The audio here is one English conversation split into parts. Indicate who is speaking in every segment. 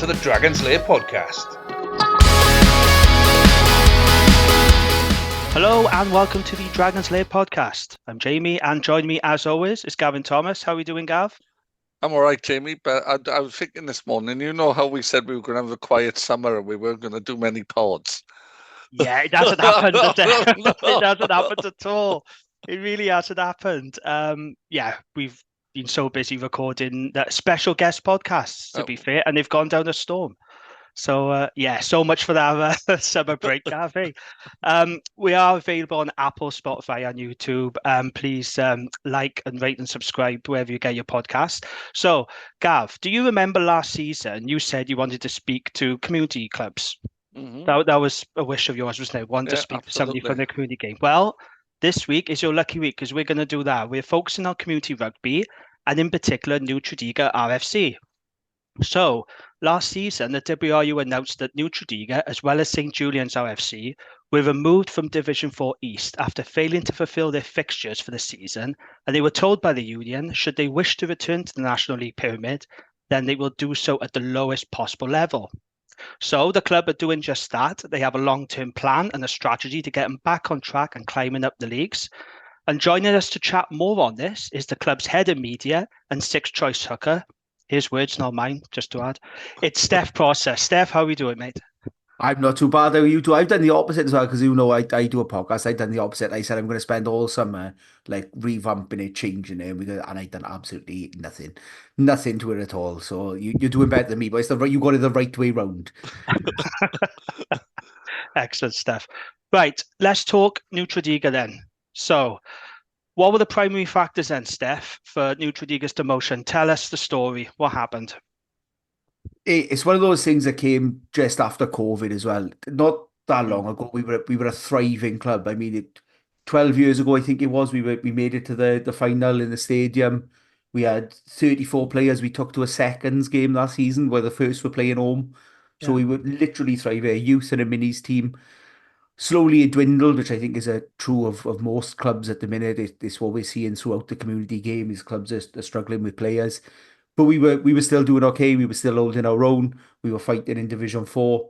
Speaker 1: to the Dragon's Lair podcast.
Speaker 2: Hello and welcome to the Dragon's Lair podcast. I'm Jamie and joining me as always is Gavin Thomas. How are we doing, Gav?
Speaker 3: I'm all right, Jamie, but I was thinking this morning, you know how we said we were going to have a quiet summer and we weren't going to do many pods?
Speaker 2: Yeah, it hasn't happened, does it? It hasn't happened at all. It really hasn't happened. We've been so busy recording special guest podcasts, to be fair, and they've gone down a storm. So, so much for that summer break, Gav. We are available on Apple, Spotify, and YouTube. Please like and rate and subscribe wherever you get your podcast. So, Gav, do you remember last season you said you wanted to speak to community clubs? Mm-hmm. That was a wish of yours, wasn't it? One to speak to somebody from the community game. Well, this week is your lucky week because we're going to do that. We're focusing on community rugby and in particular New Tredegar RFC. So, last season, the WRU announced that New Tredegar, as well as St Julian's RFC, were removed from Division 4 East after failing to fulfil their fixtures for the season, and they were told by the union, should they wish to return to the National League pyramid, then they will do so at the lowest possible level. So, the club are doing just that. They have a long-term plan and a strategy to get them back on track and climbing up the leagues. And joining us to chat more on this is the club's head of media and sixth choice hooker. His words, not mine, just to add. It's Steff Prosser. Steff, how are we doing, mate?
Speaker 4: I'm not too bad. How are you two? I've done the opposite as well, because I do a podcast. I've done the opposite. I said I'm going to spend all summer like revamping it, changing it, and I've done absolutely nothing to it at all. So you're doing better than me, but you got it the right way round.
Speaker 2: Excellent stuff. Right, let's talk New Tredegar then. So, what were the primary factors then, Steff, for New Tredegar's demotion? Tell us the story. What happened?
Speaker 4: It's one of those things that came just after COVID as well. Not that long ago, we were a thriving club. I mean, 12 years ago, I think it was, we made it to the final in the stadium. We had 34 players. We took to a seconds game that season where the first were playing home. So we were literally thriving, a youth and a minis team. Slowly it dwindled, which I think is true of most clubs at the minute. It's what we're seeing throughout the community game is clubs are struggling with players. But we were still doing okay. We were still holding our own. We were fighting in Division 4.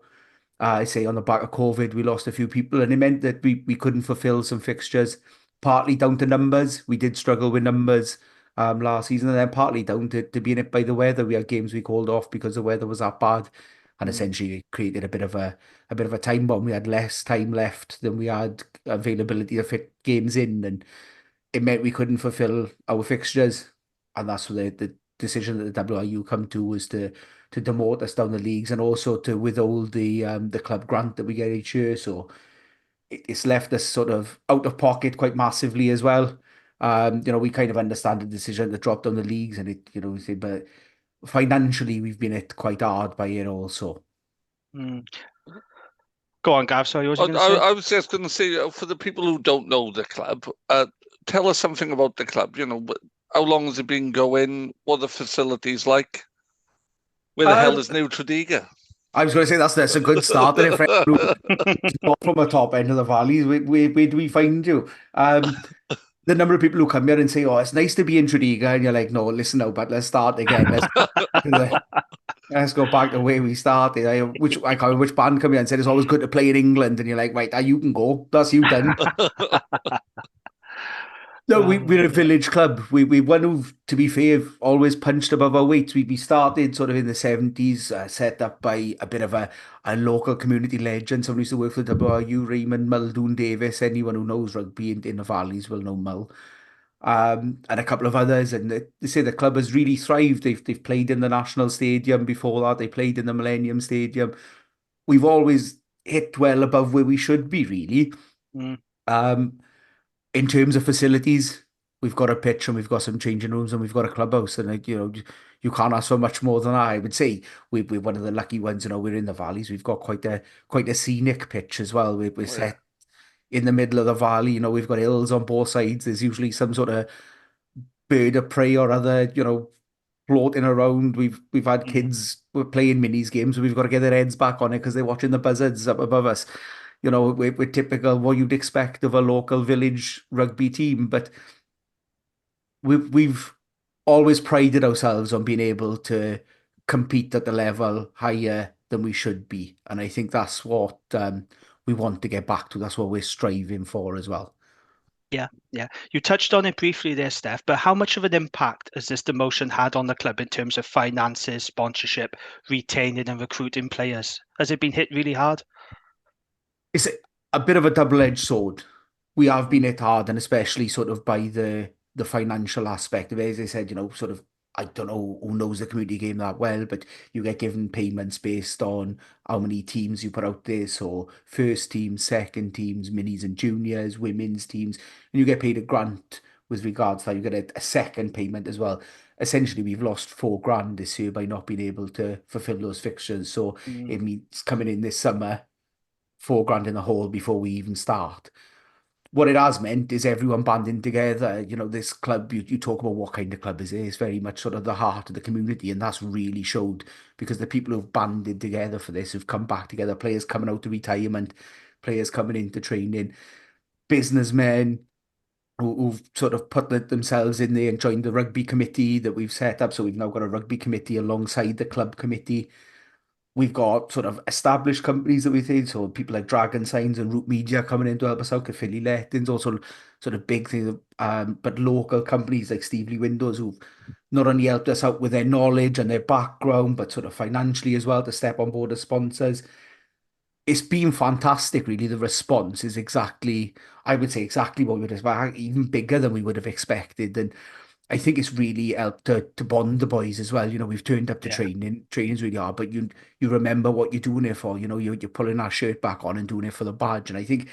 Speaker 4: I say on the back of COVID, we lost a few people, and it meant that we couldn't fulfill some fixtures, partly down to numbers. We did struggle with numbers last season, and then partly down to being hit by the weather. We had games we called off because the weather was that bad. And essentially it created a bit of a time bomb. We had less time left than we had availability to fit games in, and it meant we couldn't fulfill our fixtures. And that's what the decision that the WRU come to was to demote us down the leagues and also to withhold the club grant that we get each year. So it's left us sort of out of pocket quite massively as well. We kind of understand the decision to drop down the leagues, and but financially, we've been hit quite hard by it also.
Speaker 2: Go on, Gav. Sorry, what was you going to say?
Speaker 3: I was just going to say, for the people who don't know the club, tell us something about the club. How long has it been going? What are the facilities like? Where the hell is New Tredegar?
Speaker 4: I was going to say that's a good start. Not from the top end of the valley. Where do we find you? The number of people who come here and say, "Oh, it's nice to be in Tredegar," and you're like, "No, listen now, but let's start again. Let's go back to where we started." I can't remember which band come here and said it's always good to play in England, and you're like, "Right, you can go. That's you done." No, we're a village club. We one who've, to be fair, always punched above our weight. We started sort of in the 70s, set up by a bit of a local community legend. Someone who used to work for the WRU, Raymond Muldoon Davis. Anyone who knows rugby in the valleys will know Mull. And a couple of others. And they say the club has really thrived. They've played in the National Stadium before that. They played in the Millennium Stadium. We've always hit well above where we should be, really. In terms of facilities, we've got a pitch and we've got some changing rooms and we've got a clubhouse, and you can't ask for much more than that. I would say we're one of the lucky ones. We're in the valleys. We've got quite a scenic pitch as well. We're set in the middle of the valley. We've got hills on both sides. There's usually some sort of bird of prey or other, floating around. We've had kids playing minis games, so we've got to get their heads back on it because they're watching the buzzards up above us. We're typical what you'd expect of a local village rugby team, but we've always prided ourselves on being able to compete at the level higher than we should be. And I think that's what we want to get back to. That's what we're striving for as well.
Speaker 2: Yeah, yeah. You touched on it briefly there, Steff, but how much of an impact has this demotion had on the club in terms of finances, sponsorship, retaining and recruiting players? Has it been hit really hard?
Speaker 4: It's a bit of a double-edged sword. We have been hit hard, and especially sort of by the financial aspect of it. As I said, sort of, I don't know who knows the community game that well, but you get given payments based on how many teams you put out there. So first teams, second teams, minis and juniors, women's teams, and you get paid a grant with regards to that. You get a second payment as well. Essentially, we've lost £4,000 this year by not being able to fulfill those fixtures. So it means coming in this summer, £4,000 in the hole before we even start. What it has meant is everyone banding together. This club, you talk about what kind of club is it? It's very much sort of the heart of the community, and that's really showed because the people who've banded together for this, who've come back together, players coming out of retirement, players coming into training, businessmen who've sort of put themselves in there and joined the rugby committee that we've set up. So we've now got a rugby committee alongside the club committee. We've got sort of established companies that we think, so people like Dragon Signs and Root Media coming in to help us out, Philly Lettings, also sort of big things, but local companies like Stevely Windows who've not only helped us out with their knowledge and their background, but sort of financially as well to step on board as sponsors. It's been fantastic, really. The response is I would say exactly what we would expect, even bigger than we would have expected. And I think it's really helped to bond the boys as well. We've turned up to training. Training's really hard, but you remember what you're doing it for. You're pulling our shirt back on and doing it for the badge. And I think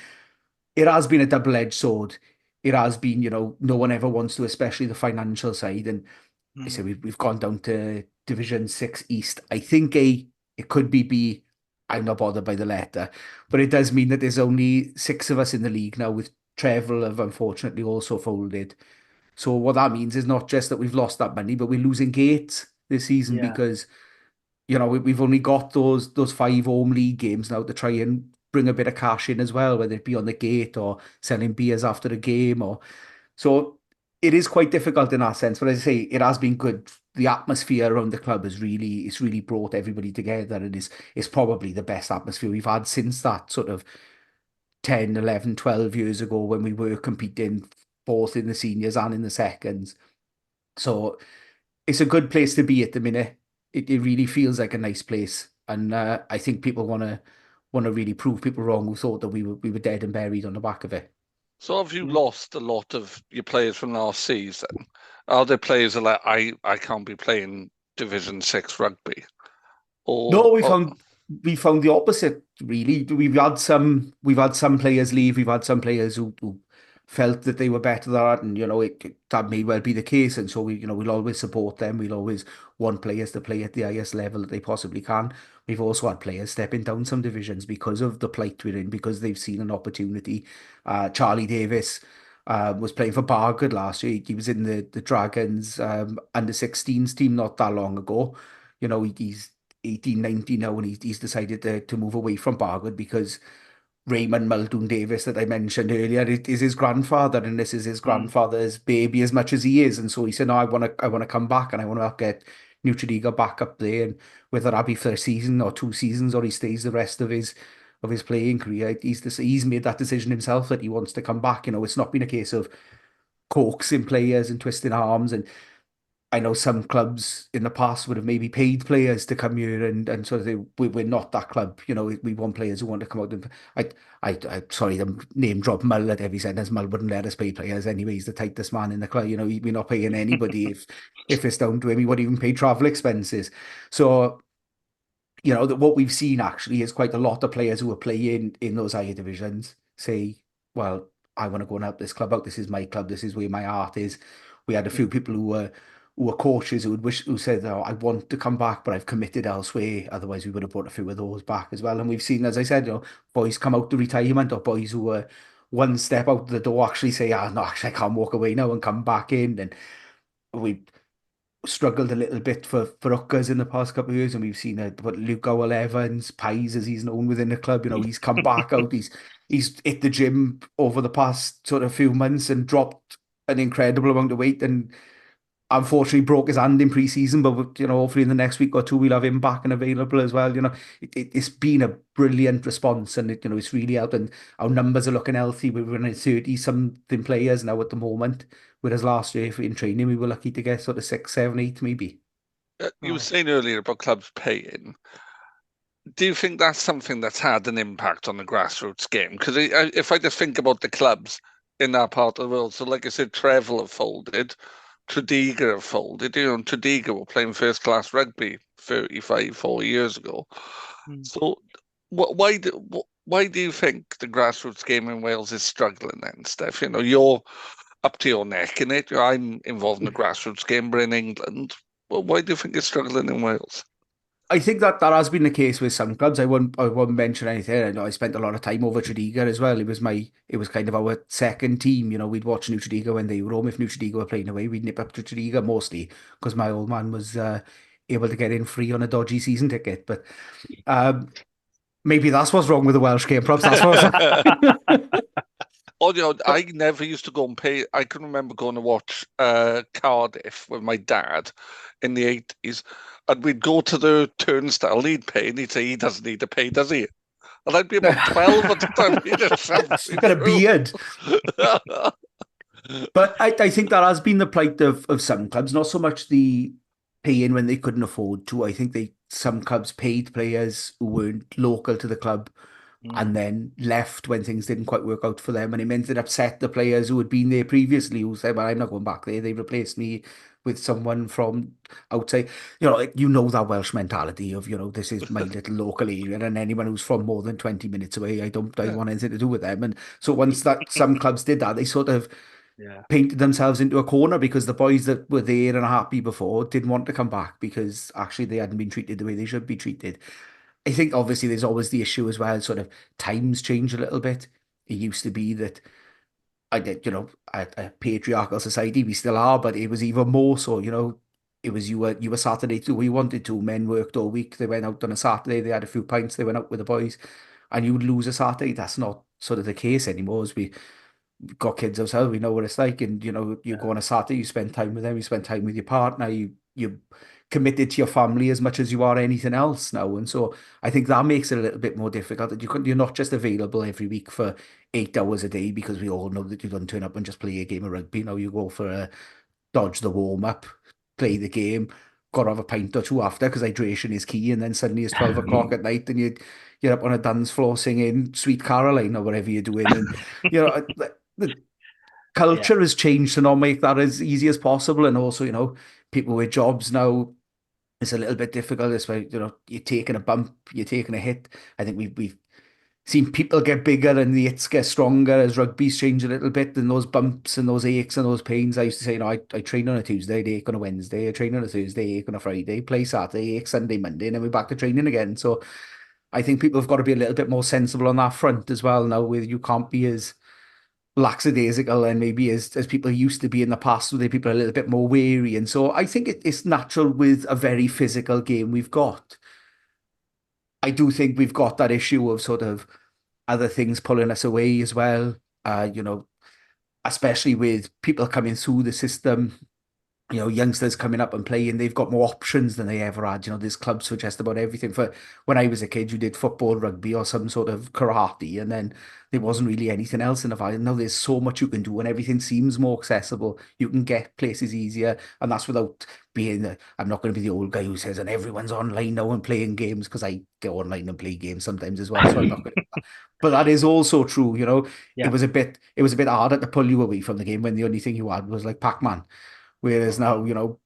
Speaker 4: it has been a double-edged sword. It has been, no one ever wants to, especially the financial side. And I say we've gone down to Division 6 East. I think A, it could be B. I'm not bothered by the letter, but it does mean that there's only 6 of us in the league now, with Trevel have unfortunately also folded. So what that means is not just that we've lost that money, but we're losing gates this season because, we've only got those 5 home league games now to try and bring a bit of cash in as well, whether it be on the gate or selling beers after the game. So it is quite difficult in that sense. But as I say, it has been good. The atmosphere around the club it's really brought everybody together, and it's probably the best atmosphere we've had since that sort of 10, 11, 12 years ago when we were competing both in the seniors and in the seconds. So it's a good place to be at the minute. It really feels like a nice place, and I think people want to really prove people wrong who thought that we were dead and buried on the back of it.
Speaker 3: So have you lost a lot of your players from last season? Are there players that are like, I can't be playing Division 6 rugby?
Speaker 4: No, we found the opposite, really. We've had some players leave. We've had some players who felt that they were better than that, and that may well be the case. And so we'll always support them. We'll always want players to play at the highest level that they possibly can. We've also had players stepping down some divisions because of the plight we're in, because they've seen an opportunity. Charlie Davis was playing for Bargood last year. He was in the Dragons under 16s team not that long ago. He's 18, 19 now, and he's decided to move away from Bargood because Raymond Muldoon Davis that I mentioned earlier is his grandfather, and this is his grandfather's baby as much as he is. And so he said, no, I want to come back, and I want to get New Tredegar back up there, and whether that be for a season or 2 seasons, or he stays the rest of his playing career, he's made that decision himself that he wants to come back. It's not been a case of coaxing players and twisting arms. And I know some clubs in the past would have maybe paid players to come here and sort of say, we're not that club. We want players who want to come out. And I sorry, the name drop Mull at every sentence. Mull wouldn't let us pay players anyway. He's the tightest man in the club. We're not paying anybody if it's down to him. He won't even pay travel expenses. So, that what we've seen actually is quite a lot of players who are playing in those higher divisions say, well, I want to go and help this club out. This is my club. This is where my heart is. We had a few people who were coaches who said, oh, I want to come back, but I've committed elsewhere. Otherwise, we would have brought a few of those back as well. And we've seen, as I said, boys come out to retirement, or boys who were one step out the door actually say, no, actually, I can't walk away now and come back in. And we struggled a little bit for hookers in the past couple of years, and we've seen but Luke Howell Evans, Pies as he's known within the club, he's come back out. He's hit the gym over the past sort of few months and dropped an incredible amount of weight, and unfortunately broke his hand in pre-season, but hopefully in the next week or two we'll have him back and available as well. It's been a brilliant response, and it's really helped. And our numbers are looking healthy. We're running 30 something players now at the moment, whereas last year in training we were lucky to get sort of 6, 7, 8 maybe.
Speaker 3: You were saying earlier about clubs paying. Do you think that's something that's had an impact on the grassroots game? Because if I just think about the clubs in that part of the world, so like I said, Trevel have folded, Tredegar have folded. Tredegar were playing first-class rugby 35, 40 years ago. So why do you think the grassroots game in Wales is struggling then, Steff? You're up to your neck in it. I'm involved in the grassroots game, but in England. Well, why do you think it's struggling in Wales?
Speaker 4: I think that has been the case with some clubs. I won't mention anything. I know I spent a lot of time over Tredegar as well. It was kind of our second team. We'd watch New Tredegar when they were home. If New Tredegar were playing away, we'd nip up to Tredegar mostly because my old man was able to get in free on a dodgy season ticket. But maybe that's what's wrong with the Welsh game. Perhaps that's what's
Speaker 3: I never used to go and pay. I can remember going to watch Cardiff with my dad in the 80s, and we'd go to the turnstile, he'd pay, and he'd say he doesn't need to pay, does he? And I'd be about 12 at the time.
Speaker 4: He's got a beard. But I think that has been the plight of some clubs, not so much the paying when they couldn't afford to. I think some clubs paid players who weren't local to the club and then left when things didn't quite work out for them. And it meant it upset the players who had been there previously, who said, well, I'm not going back there. They replaced me with someone from outside. That Welsh mentality of, this is my little local area, and anyone who's from more than 20 minutes away, I don't want anything to do with them. And so once some clubs did that, they sort of painted themselves into a corner because the boys that were there and happy before didn't want to come back because actually they hadn't been treated the way they should be treated. I think obviously there's always the issue as well, sort of times change a little bit. It used to be that a patriarchal society, we still are, but it was even more so, it was you were Saturday too, we wanted to. Men worked all week, they went out on a Saturday, they had a few pints, they went out with the boys, and you would lose a Saturday. That's not sort of the case anymore. As we've got kids ourselves, we know what it's like, and you go on a Saturday, you spend time with them, you spend time with your partner, you committed to your family as much as you are anything else now. And so I think that makes it a little bit more difficult, that you're not just available every week for 8 hours a day, because we all know that you don't turn up and just play a game of rugby. Now you go for a dodge the warm-up, play the game, got to have a pint or two after because hydration is key, and then suddenly it's 12 o'clock at night and you're up on a dance floor singing Sweet Caroline or whatever you're doing. And the culture has changed to not make that as easy as possible. And also, people with jobs now, it's a little bit difficult. It's where, you're taking a bump, you're taking a hit. I think we've seen people get bigger and the hits get stronger as rugby's changed a little bit, and those bumps and those aches and those pains. I used to say, I train on a Tuesday, ache on a Wednesday, I train on a Thursday, ache on a Friday, play Saturday, ache Sunday, Monday, and then we're back to training again. So I think people have got to be a little bit more sensible on that front as well now, where you can't be as lackadaisical and maybe as people used to be in the past, where people are a little bit more wary. And so I think it's natural with a very physical game we've got. I do think we've got that issue of sort of other things pulling us away as well, especially with people coming through the system, youngsters coming up and playing. They've got more options than they ever had. There's clubs for just about everything. For when I was a kid, you did football, rugby, or some sort of karate, and then there wasn't really anything else in the valley. Now there's so much you can do, and everything seems more accessible. You can get places easier, and that's without being I'm not going to be the old guy who says, and everyone's online now and playing games, because I go online and play games sometimes as well. So I'm not going to. But that is also true. It was a bit harder to pull you away from the game when the only thing you had was like Pac-Man. Whereas now,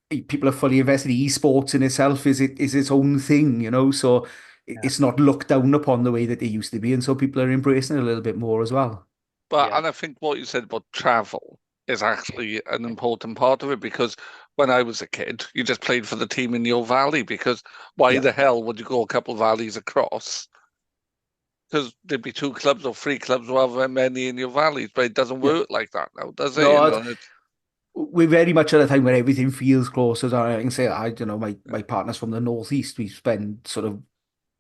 Speaker 4: people are fully invested. Esports in itself is its own thing, so it's not looked down upon the way that they used to be. And so people are embracing it a little bit more as well.
Speaker 3: And I think what you said about travel is actually an important part of it, because when I was a kid, you just played for the team in your valley, because why the hell would you go a couple of valleys across? Because there'd be 2 clubs or 3 clubs, however many in your valleys, but it doesn't work like that now, does it?
Speaker 4: No, we're very much at a time where everything feels closer. I can say, my partner's from the northeast. We spend sort of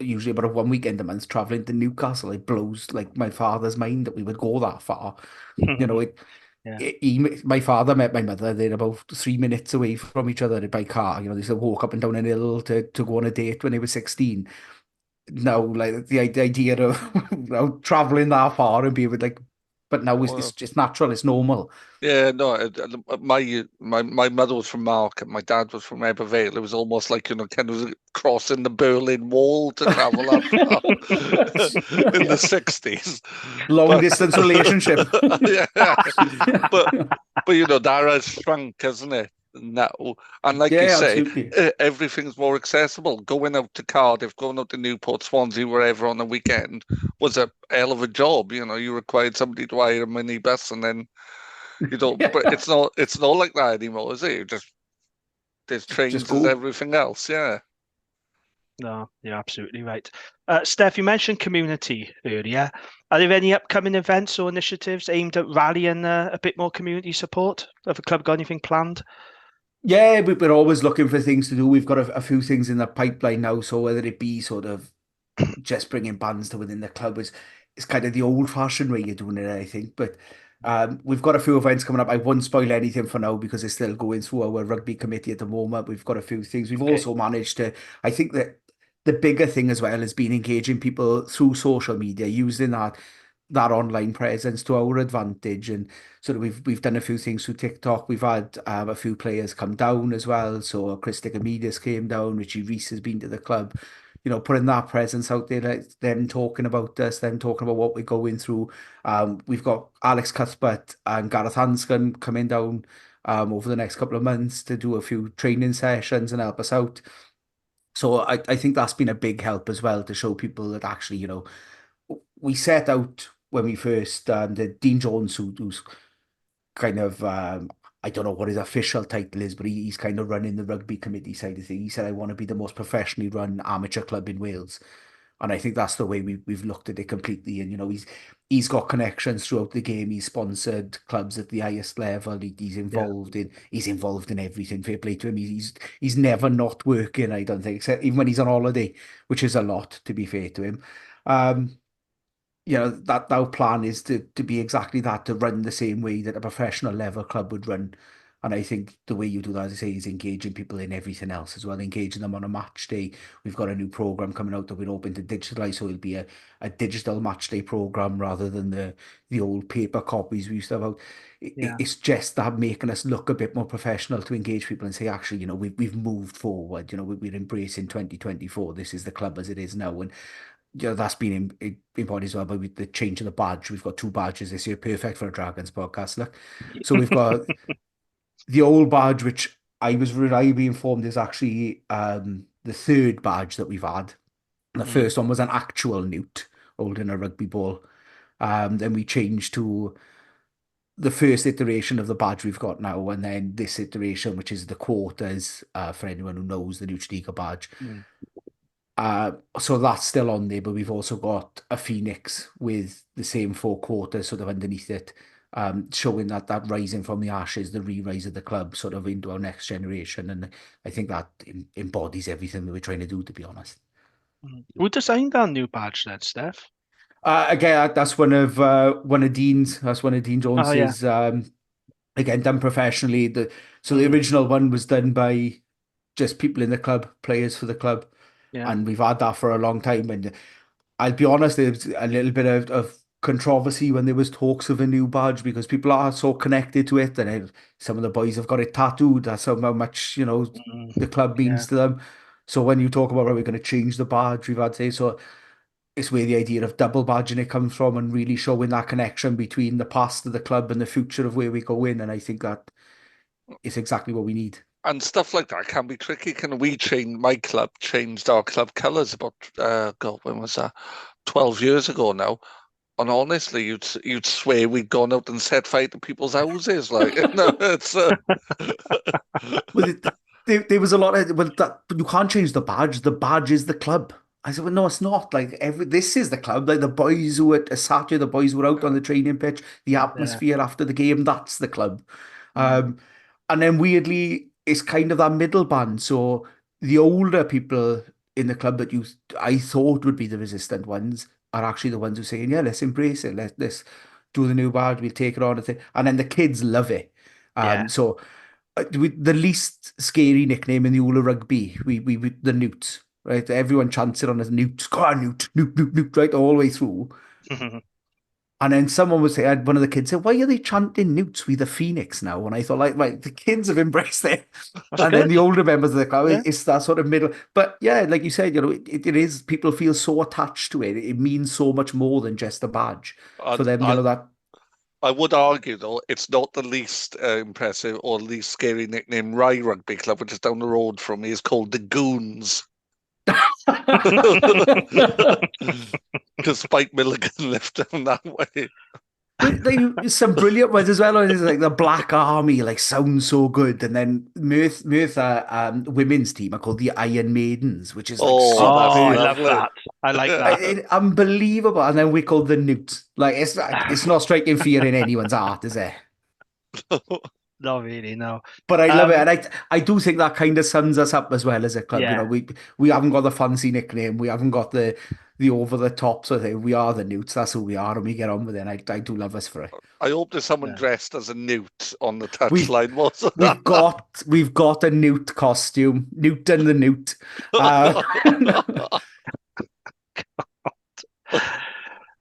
Speaker 4: usually about 1 weekend a month traveling to Newcastle. It blows like my father's mind that we would go that far. My father met my mother. They're about 3 minutes away from each other by car. They used to walk up and down an hill to go on a date when they were 16. Now, like the idea of traveling that far and being with but now it's just natural. It's normal.
Speaker 3: Yeah, no, my mother was from Markham, my dad was from Ebervale. It was almost like, kind of crossing the Berlin Wall to travel that far in the 60s.
Speaker 4: Long distance relationship.
Speaker 3: Yeah. But that has shrunk, hasn't it? Now, and like you say,
Speaker 4: absolutely.
Speaker 3: everything's more accessible. Going out to Cardiff, going out to Newport, Swansea, wherever on the weekend was a hell of a job. You required somebody to hire a minibus, and then but it's not like that anymore, is it? There's trains, there's everything else. Yeah.
Speaker 2: No, you're absolutely right. Steff, you mentioned community earlier. Are there any upcoming events or initiatives aimed at rallying a bit more community support? Have the club got anything planned?
Speaker 4: Yeah, we're always looking for things to do. We've got a few things in the pipeline now. So whether it be sort of just bringing bands to within the club is kind of the old-fashioned way you're doing it, I think. But we've got a few events coming up. I won't spoil anything for now because it's still going through our rugby committee at the moment. We've got a few things. We've also managed to, I think that the bigger thing as well has been engaging people through social media, using that online presence to our advantage. And sort of we've done a few things through TikTok. We've had a few players come down as well. So Chris Digamidis came down, Richie Reese has been to the club, putting that presence out there, like them talking about us, them talking about what we're going through. We've got Alex Cuthbert and Gareth Hanscom coming down over the next couple of months to do a few training sessions and help us out. So I think that's been a big help as well to show people that actually, we set out when we first, the Dean Jones, who's kind of, I don't know what his official title is, but he's kind of running the rugby committee side of things. He said, I want to be the most professionally run amateur club in Wales. And I think that's the way we've looked at it completely. And, he's got connections throughout the game. He's sponsored clubs at the highest level. He's involved in everything. Fair play to him. He's never not working, I don't think, except even when he's on holiday, which is a lot, to be fair to him. That our plan is to be exactly that, to run the same way that a professional level club would run. And I think the way you do that, as I say, is engaging people in everything else as well, engaging them on a match day. We've got a new program coming out that we're hoping to digitalise, so it'll be a digital match day program rather than the old paper copies we used to have out. It's just that making us look a bit more professional to engage people and say, actually, we've moved forward. We're embracing 2024. This is the club as it is now. And that's been important as well, but with the change of the badge, we've got 2 badges this year, perfect for a Dragons podcast. Look, so we've got the old badge, which I was reliably informed is actually the 3rd badge that we've had. And the first one was an actual newt holding a rugby ball. Then we changed to the first iteration of the badge we've got now, and then this iteration, which is the quarters, for anyone who knows the new Tredegar badge. So that's still on there, but we've also got a phoenix with the same 4 quarters sort of underneath it, showing that rising from the ashes, the re-rise of the club sort of into our next generation. And I think that embodies everything that we're trying to do, to be honest.
Speaker 2: Who designed that new badge then, Steff?
Speaker 4: Again, that's one of Dean's. That's one of Dean Jones's. Again, done professionally. The original one was done by just people in the club, players for the club. And we've had that for a long time. And I'll be honest, there was a little bit of controversy when there was talks of a new badge because people are so connected to it. And some of the boys have got it tattooed. That's how much, the club means to them. So when you talk about how we're going to change the badge, we've had to say, so it's where the idea of double badging it comes from and really showing that connection between the past of the club and the future of where we go in. And I think that is exactly what we need.
Speaker 3: And stuff like that can be tricky. My club changed our club colours about, when was that? 12 years ago now. And honestly, you'd swear we'd gone out and set fire to people's houses. It's.
Speaker 4: There was a lot of, but you can't change the badge. The badge is the club. I said, well, no, it's not. This is the club. Like the boys who were sat here, the boys who were out on the training pitch, the atmosphere after the game, that's the club. And then weirdly, it's kind of that middle band. So the older people in the club that I thought would be the resistant ones are actually the ones who are saying, yeah, let's embrace it. Let's do the new badge, we'll take it on, and then the kids love it.
Speaker 2: Yeah.
Speaker 4: So the least scary nickname in the whole of rugby, we the Newt, right? Everyone chants it on as Newt. Go on, Newt, Newt, Newt, Newt, right, all the way through. And then someone would say, I had one of the kids say, why are they chanting Newts with the Phoenix now? And I thought, like, right, the kids have embraced it. And then the older members of the crowd, it's that sort of middle. But yeah, like you said, you know, it is, people feel so attached to it. It means so much more than just a badge for them, you know, that.
Speaker 3: I would argue, though, it's not the least impressive or least scary nickname. Rye Rugby Club, which is down the road from me, is called the Goons. Because Spike Milligan lived down that way.
Speaker 4: There's some brilliant ones as well. It's like the Black Army, like sounds so good, and then Merthyr women's team are called the Iron Maidens, which is like
Speaker 2: I love that. I like that.
Speaker 4: Unbelievable. And then we're called the Newt. Like it's not striking fear in anyone's heart, is it?
Speaker 2: Not really, no.
Speaker 4: But I love it, and I do think that kind of sums us up as well as a club.
Speaker 2: Yeah.
Speaker 4: You know, we haven't got the fancy nickname, we haven't got the over the top sort of thing. We are the Newts. That's who we are, and we get on with it. And I do love us for it.
Speaker 3: I hope there's someone dressed as a Newt on the touchline.
Speaker 4: We've got a Newt costume, Newt and the Newt.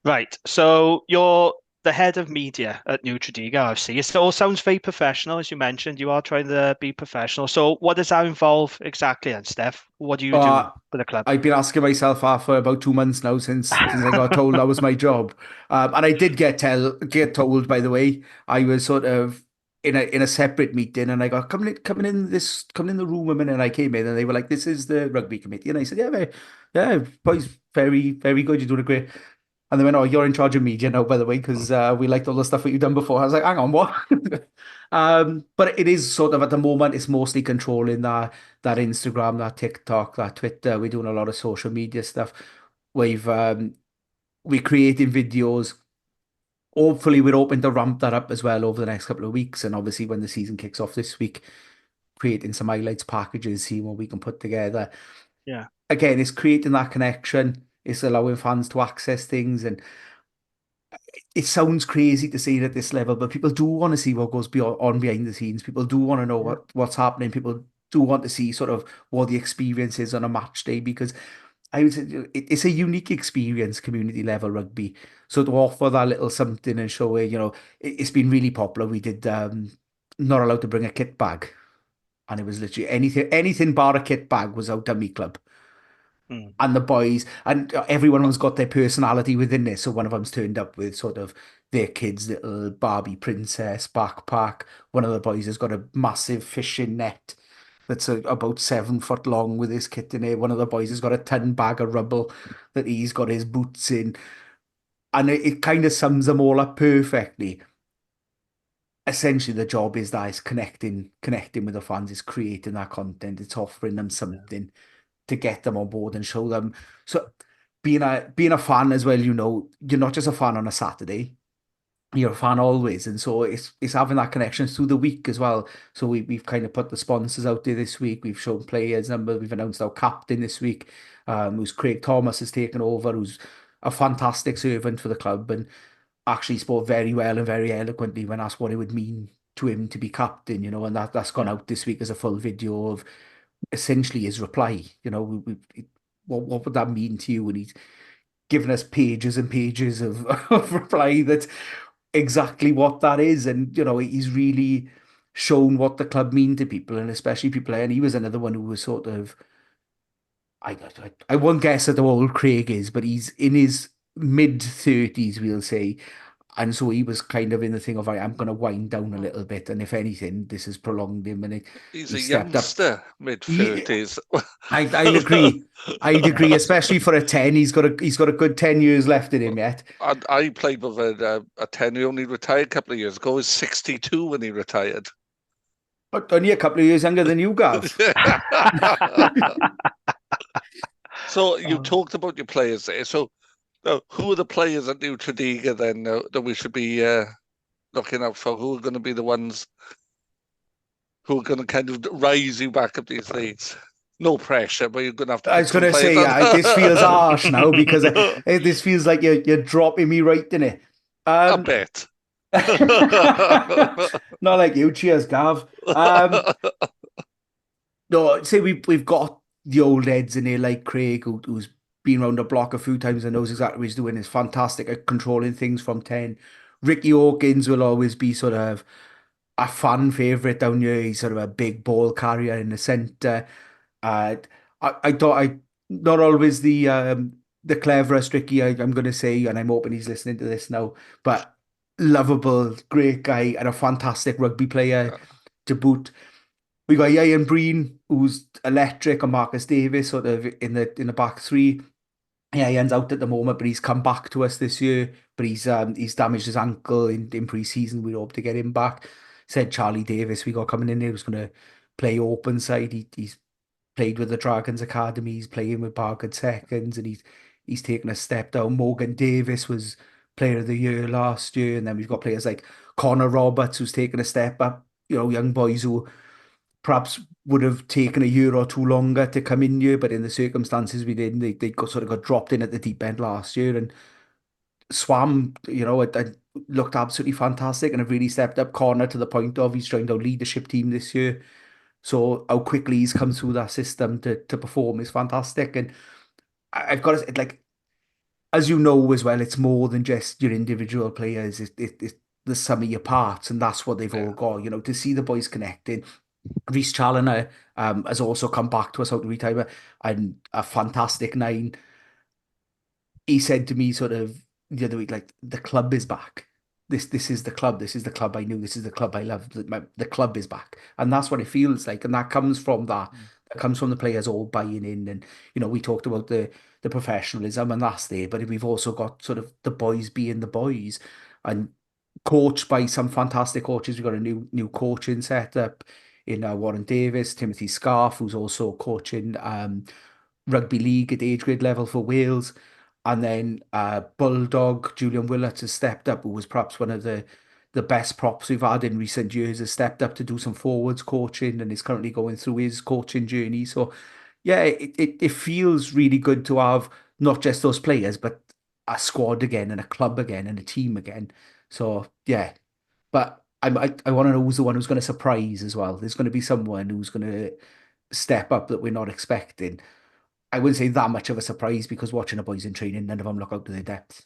Speaker 2: Right, so you're the head of media at New Tredegar RFC. It all sounds very professional, as you mentioned. You are trying to be professional. So what does that involve exactly, and Steff? What do you do for the club?
Speaker 4: I've been asking myself that for about 2 months now since I got told that was my job. And I did get told, by the way. I was sort of in a separate meeting, and I got come in the room a minute, and I came in, and they were like, "This is the rugby committee," and I said, "Yeah, boys, very, very good. You're doing a great." And they went, "Oh, you're in charge of media now, by the way, because we liked all the stuff that you've done before." I was like, "Hang on, what?" But it is sort of, at the moment, it's mostly controlling that Instagram, that TikTok, that Twitter. We're doing a lot of social media stuff. We're creating videos. Hopefully, we're hoping to ramp that up as well over the next couple of weeks. And obviously, when the season kicks off this week, creating some highlights packages, seeing what we can put together.
Speaker 2: Yeah.
Speaker 4: Again, it's creating that connection. It's allowing fans to access things, and it sounds crazy to say it at this level, but people do want to see what goes on behind the scenes. People do want to know what's happening. People do want to see sort of what the experience is on a match day, because I would say it's a unique experience, community level rugby. So to offer that little something and show it, you know, it's been really popular. We did not allowed to bring a kit bag, and it was literally anything bar a kit bag was out at me club. And the boys, and everyone's got their personality within this. So one of them's turned up with sort of their kid's little Barbie princess backpack. One of the boys has got a massive fishing net that's about 7 foot long with his kit in it. One of the boys has got a 10 bag of rubble that he's got his boots in. And it kind of sums them all up perfectly. Essentially, the job is that it's connecting with the fans, it's creating that content, it's offering them something to get them on board and show them. So being a fan as well, you know, you're not just a fan on a Saturday, you're a fan always. And so it's having that connection through the week as well. So we've kind of put the sponsors out there this week. We've shown players number. We've announced our captain this week, who's Craig Thomas has taken over, who's a fantastic servant for the club, and actually spoke very well and very eloquently when asked what it would mean to him to be captain, you know, and that's gone out this week as a full video of essentially his reply. You know, what would that mean to you? And he's given us pages and pages of reply that's exactly what that is. And, you know, he's really shown what the club mean to people, and especially people. And he was another one who was sort of, I won't guess at how old Craig is, but he's in his mid-30s, we'll say. And so he was kind of in the thing of, I'm going to wind down a little bit. And if anything, this has prolonged him. And
Speaker 3: he's a youngster, mid-30s.
Speaker 4: I'd agree. I'd agree, especially for a 10. He's got a good 10 years left in him yet.
Speaker 3: I played with a 10 who only retired a couple of years ago. He was 62 when he retired.
Speaker 4: But only a couple of years younger than you, Gav.
Speaker 3: So you talked about your players there. So who are the players at New Tredegar then that we should be looking out for? Who are going to be the ones who are going to kind of rise you back up these leads? No pressure, but you're going to have to.
Speaker 4: I was going to say, this feels harsh now, because this feels like you're dropping me right in it.
Speaker 3: I bet.
Speaker 4: Not like you. Cheers, Gav. No, say we've got the old heads in here like Craig, who's been around the block a few times and knows exactly what he's doing. Is fantastic at controlling things from 10. Ricky Hawkins will always be sort of a fan favourite down here. He's sort of a big ball carrier in the centre. Uh, I thought I not always the cleverest Ricky, I'm going to say, and I'm hoping he's listening to this now, but lovable, great guy, and a fantastic rugby player to boot. We got Ian Breen, who's electric, and Marcus Davis sort of in the back three. Yeah, Ian's out at the moment, but he's come back to us this year. But he's damaged his ankle in pre-season. We hope to get him back. Said Charlie Davis we got coming in there who's going to play open side. He's played with the Dragons Academy. He's playing with Barcode Seconds, and he's taken a step down. Morgan Davis was Player of the Year last year, and then we've got players like Connor Roberts who's taken a step up. You know, young boys who perhaps would have taken a year or two longer to come in here, but in the circumstances we did, they sort of got dropped in at the deep end last year and swam. You know, it looked absolutely fantastic and have really stepped up. Connor to the point of he's joined our leadership team this year. So how quickly he's come through that system to perform is fantastic. And I've got to like, as you know as well, it's more than just your individual players. It's the sum of your parts, and that's what they've all got. You know, to see the boys connecting. Reece Challoner has also come back to us out of retirement and a fantastic 9. He said to me sort of the other week, like, the club is back. This is the club. This is the club I knew. This is the club I loved. The club is back, and that's what it feels like. And that comes from that. That comes from the players all buying in. And you know, we talked about the professionalism, and that's there. But we've also got sort of the boys being the boys, and coached by some fantastic coaches. We've got a new coaching setup in Warren Davis, Timothy Scarf, who's also coaching rugby league at age grade level for Wales. And then Bulldog, Julian Willett has stepped up, who was perhaps one of the best props we've had in recent years, has stepped up to do some forwards coaching and is currently going through his coaching journey. So, yeah, it feels really good to have not just those players, but a squad again and a club again and a team again. So, yeah. But I want to know who's the one who's going to surprise as well. There's going to be someone who's going to step up that we're not expecting. I wouldn't say that much of a surprise because watching the boys in training, none of them look out to their depth.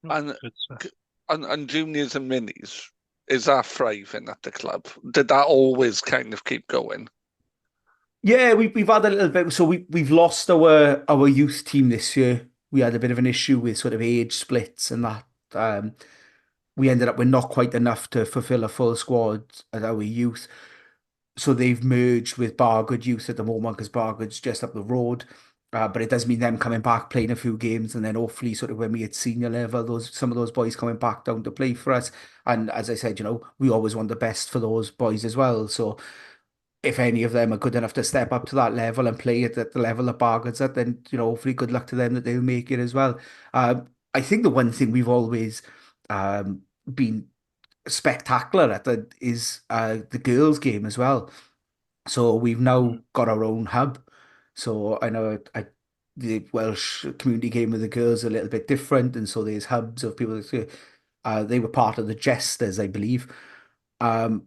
Speaker 3: And juniors and minis, is that thriving at the club? Did that always kind of keep going?
Speaker 4: Yeah, we've had a little bit. So we've lost our youth team this year. We had a bit of an issue with sort of age splits and that. We ended up with not quite enough to fulfill a full squad at our youth. So they've merged with Bargood Youth at the moment because Bargood's just up the road. But it does mean them coming back, playing a few games, and then hopefully sort of when we hit senior level, some of those boys coming back down to play for us. And as I said, you know, we always want the best for those boys as well. So if any of them are good enough to step up to that level and play it at the level that Bargood's at, then, you know, hopefully good luck to them that they'll make it as well. I think the one thing we've always been spectacular at is the girls' game as well. So we've now got our own hub. So I know the Welsh community game with the girls are a little bit different, and so there's hubs of people. They were part of the Jesters, I believe.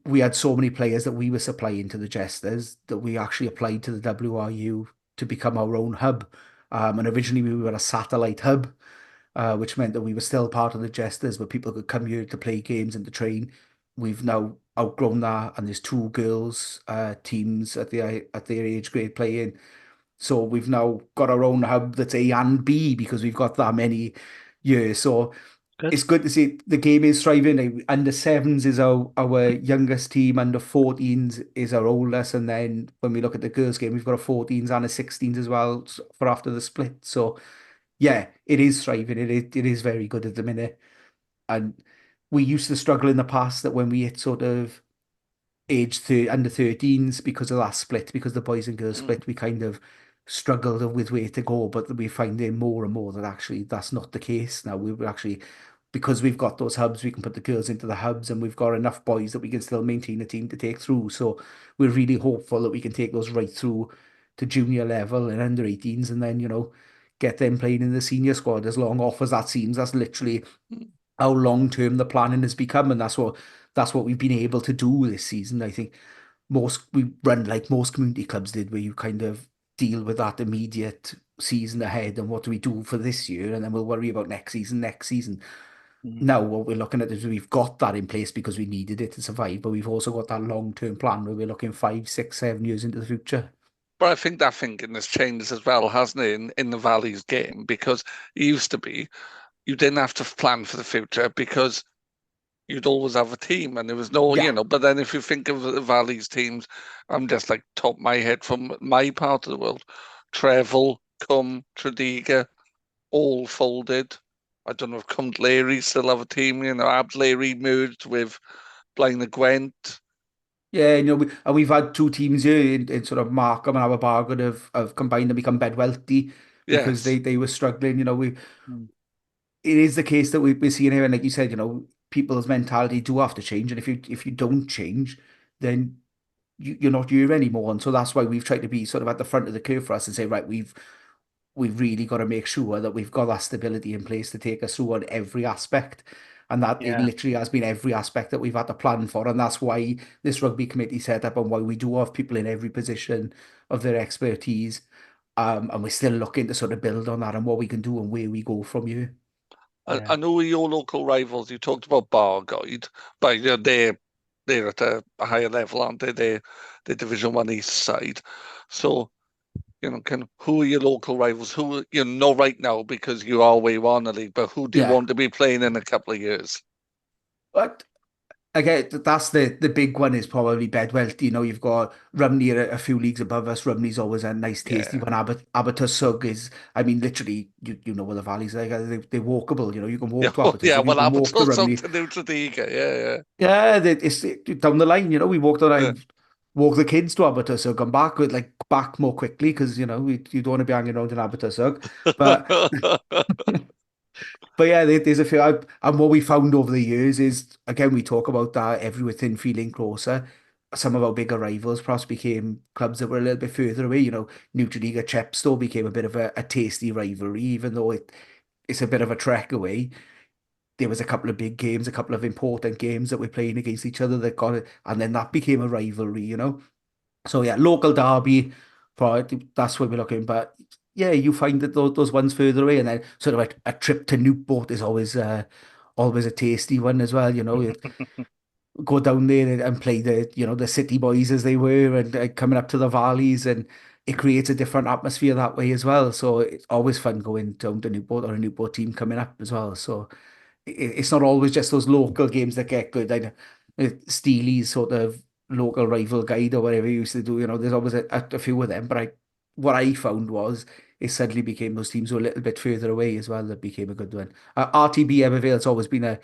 Speaker 4: We had so many players that we were supplying to the Jesters that we actually applied to the WRU to become our own hub. And originally we were a satellite hub, which meant that we were still part of the Jesters, but people could come here to play games and to train. We've now outgrown that, and there's 2 girls teams at their age grade playing. So we've now got our own hub that's A and B because we've got that many years. So it's good to see the game is thriving. Under 7s is our youngest team, under 14s is our oldest, and then when we look at the girls' game, we've got a 14s and a 16s as well for after the split. So yeah, it is thriving. It is very good at the minute. And we used to struggle in the past that when we hit sort of under 13s because of that split, because the boys and girls split, we kind of struggled with where to go. But we're finding more and more that actually that's not the case now. We're actually, because we've got those hubs, we can put the girls into the hubs, and we've got enough boys that we can still maintain a team to take through. So we're really hopeful that we can take those right through to junior level and under 18s, and then, you know, get them playing in the senior squad as long off as that seems. That's literally how long term the planning has become, and that's what we've been able to do this season. I think we run like most community clubs did, where you kind of deal with that immediate season ahead and what do we do for this year, and then we'll worry about next season.
Speaker 2: Mm.
Speaker 4: Now what we're looking at is we've got that in place because we needed it to survive, but we've also got that long term plan where we're looking 5, 6, 7 years into the future.
Speaker 3: But I think that thinking has changed as well, hasn't it, in the Valley's game? Because it used to be you didn't have to plan for the future because you'd always have a team and there was no,
Speaker 4: Yeah,
Speaker 3: but then if you think of the Valley's teams, I'm just like top of my head from my part of the world. Trevel, Tredegar, all folded. I don't know if Cumdleary still have a team, Abdleary merged with Blaenau Gwent.
Speaker 4: yeah, and we've had two teams here in sort of Markham and Aberbargon have combined and become Bedwellty because
Speaker 3: Yes.
Speaker 4: they were struggling.
Speaker 2: Mm.
Speaker 4: It is the case that we're seeing here, and like you said, people's mentality do have to change, and if you don't change, then you're not here anymore. And so that's why we've tried to be sort of at the front of the curve for us and say, right, we've really got to make sure that we've got that stability in place to take us through on every aspect. And that it
Speaker 2: Yeah.
Speaker 4: literally has been every aspect that we've had to plan for. And that's why this rugby committee set up and why we do have people in every position of their expertise. And we're still looking to sort of build on that and what we can do and where we go from here.
Speaker 3: I know your local rivals, you talked about Barguide, but they're at a higher level, aren't they? They're Division 1 East side. So, who are your local rivals? Who, not right now because you are where you are in the league, but who do you
Speaker 4: Yeah.
Speaker 3: want to be playing in a couple of years?
Speaker 4: But again, that's the big one is probably Bedwell. You've got Rumney a few leagues above us. Rumney's always a nice, tasty
Speaker 3: Yeah.
Speaker 4: one. Abertaursug is, I mean, literally, you know where the valley's like. They're walkable. You can
Speaker 3: Yeah,
Speaker 4: walk to
Speaker 3: yeah,
Speaker 4: Abertaursug. You
Speaker 3: well,
Speaker 4: can walk to
Speaker 3: Aberto's up
Speaker 4: Rumney.
Speaker 3: to New Tredegar, yeah.
Speaker 4: Yeah, it's down the line. We walk the
Speaker 3: Yeah.
Speaker 4: line, walk the kids to Abertaursug, come back with back more quickly because you don't want to be hanging around in Abertaursug. But But yeah, there's a few. And what we found over the years is, again, we talk about that everything feeling closer. Some of our bigger rivals perhaps became clubs that were a little bit further away. New Tredegar Chepstow became a bit of a tasty rivalry, even though it's a bit of a trek away. There was a couple of big games, a couple of important games that we're playing against each other that got it, and then that became a rivalry. So yeah, local derby, probably that's where we're looking. But yeah, you find that those ones further away, and then sort of a trip to Newport is always a tasty one as well. You go down there and play the city boys as they were, and coming up to the valleys, and it creates a different atmosphere that way as well. So it's always fun going down to Newport or a Newport team coming up as well. So it's not always just those local games that get good. I know Steely's sort of local rival guide or whatever he used to do. There's always a few of them. But what I found was it suddenly became those teams were a little bit further away as well. That became a good one. RTB Evervale's always been a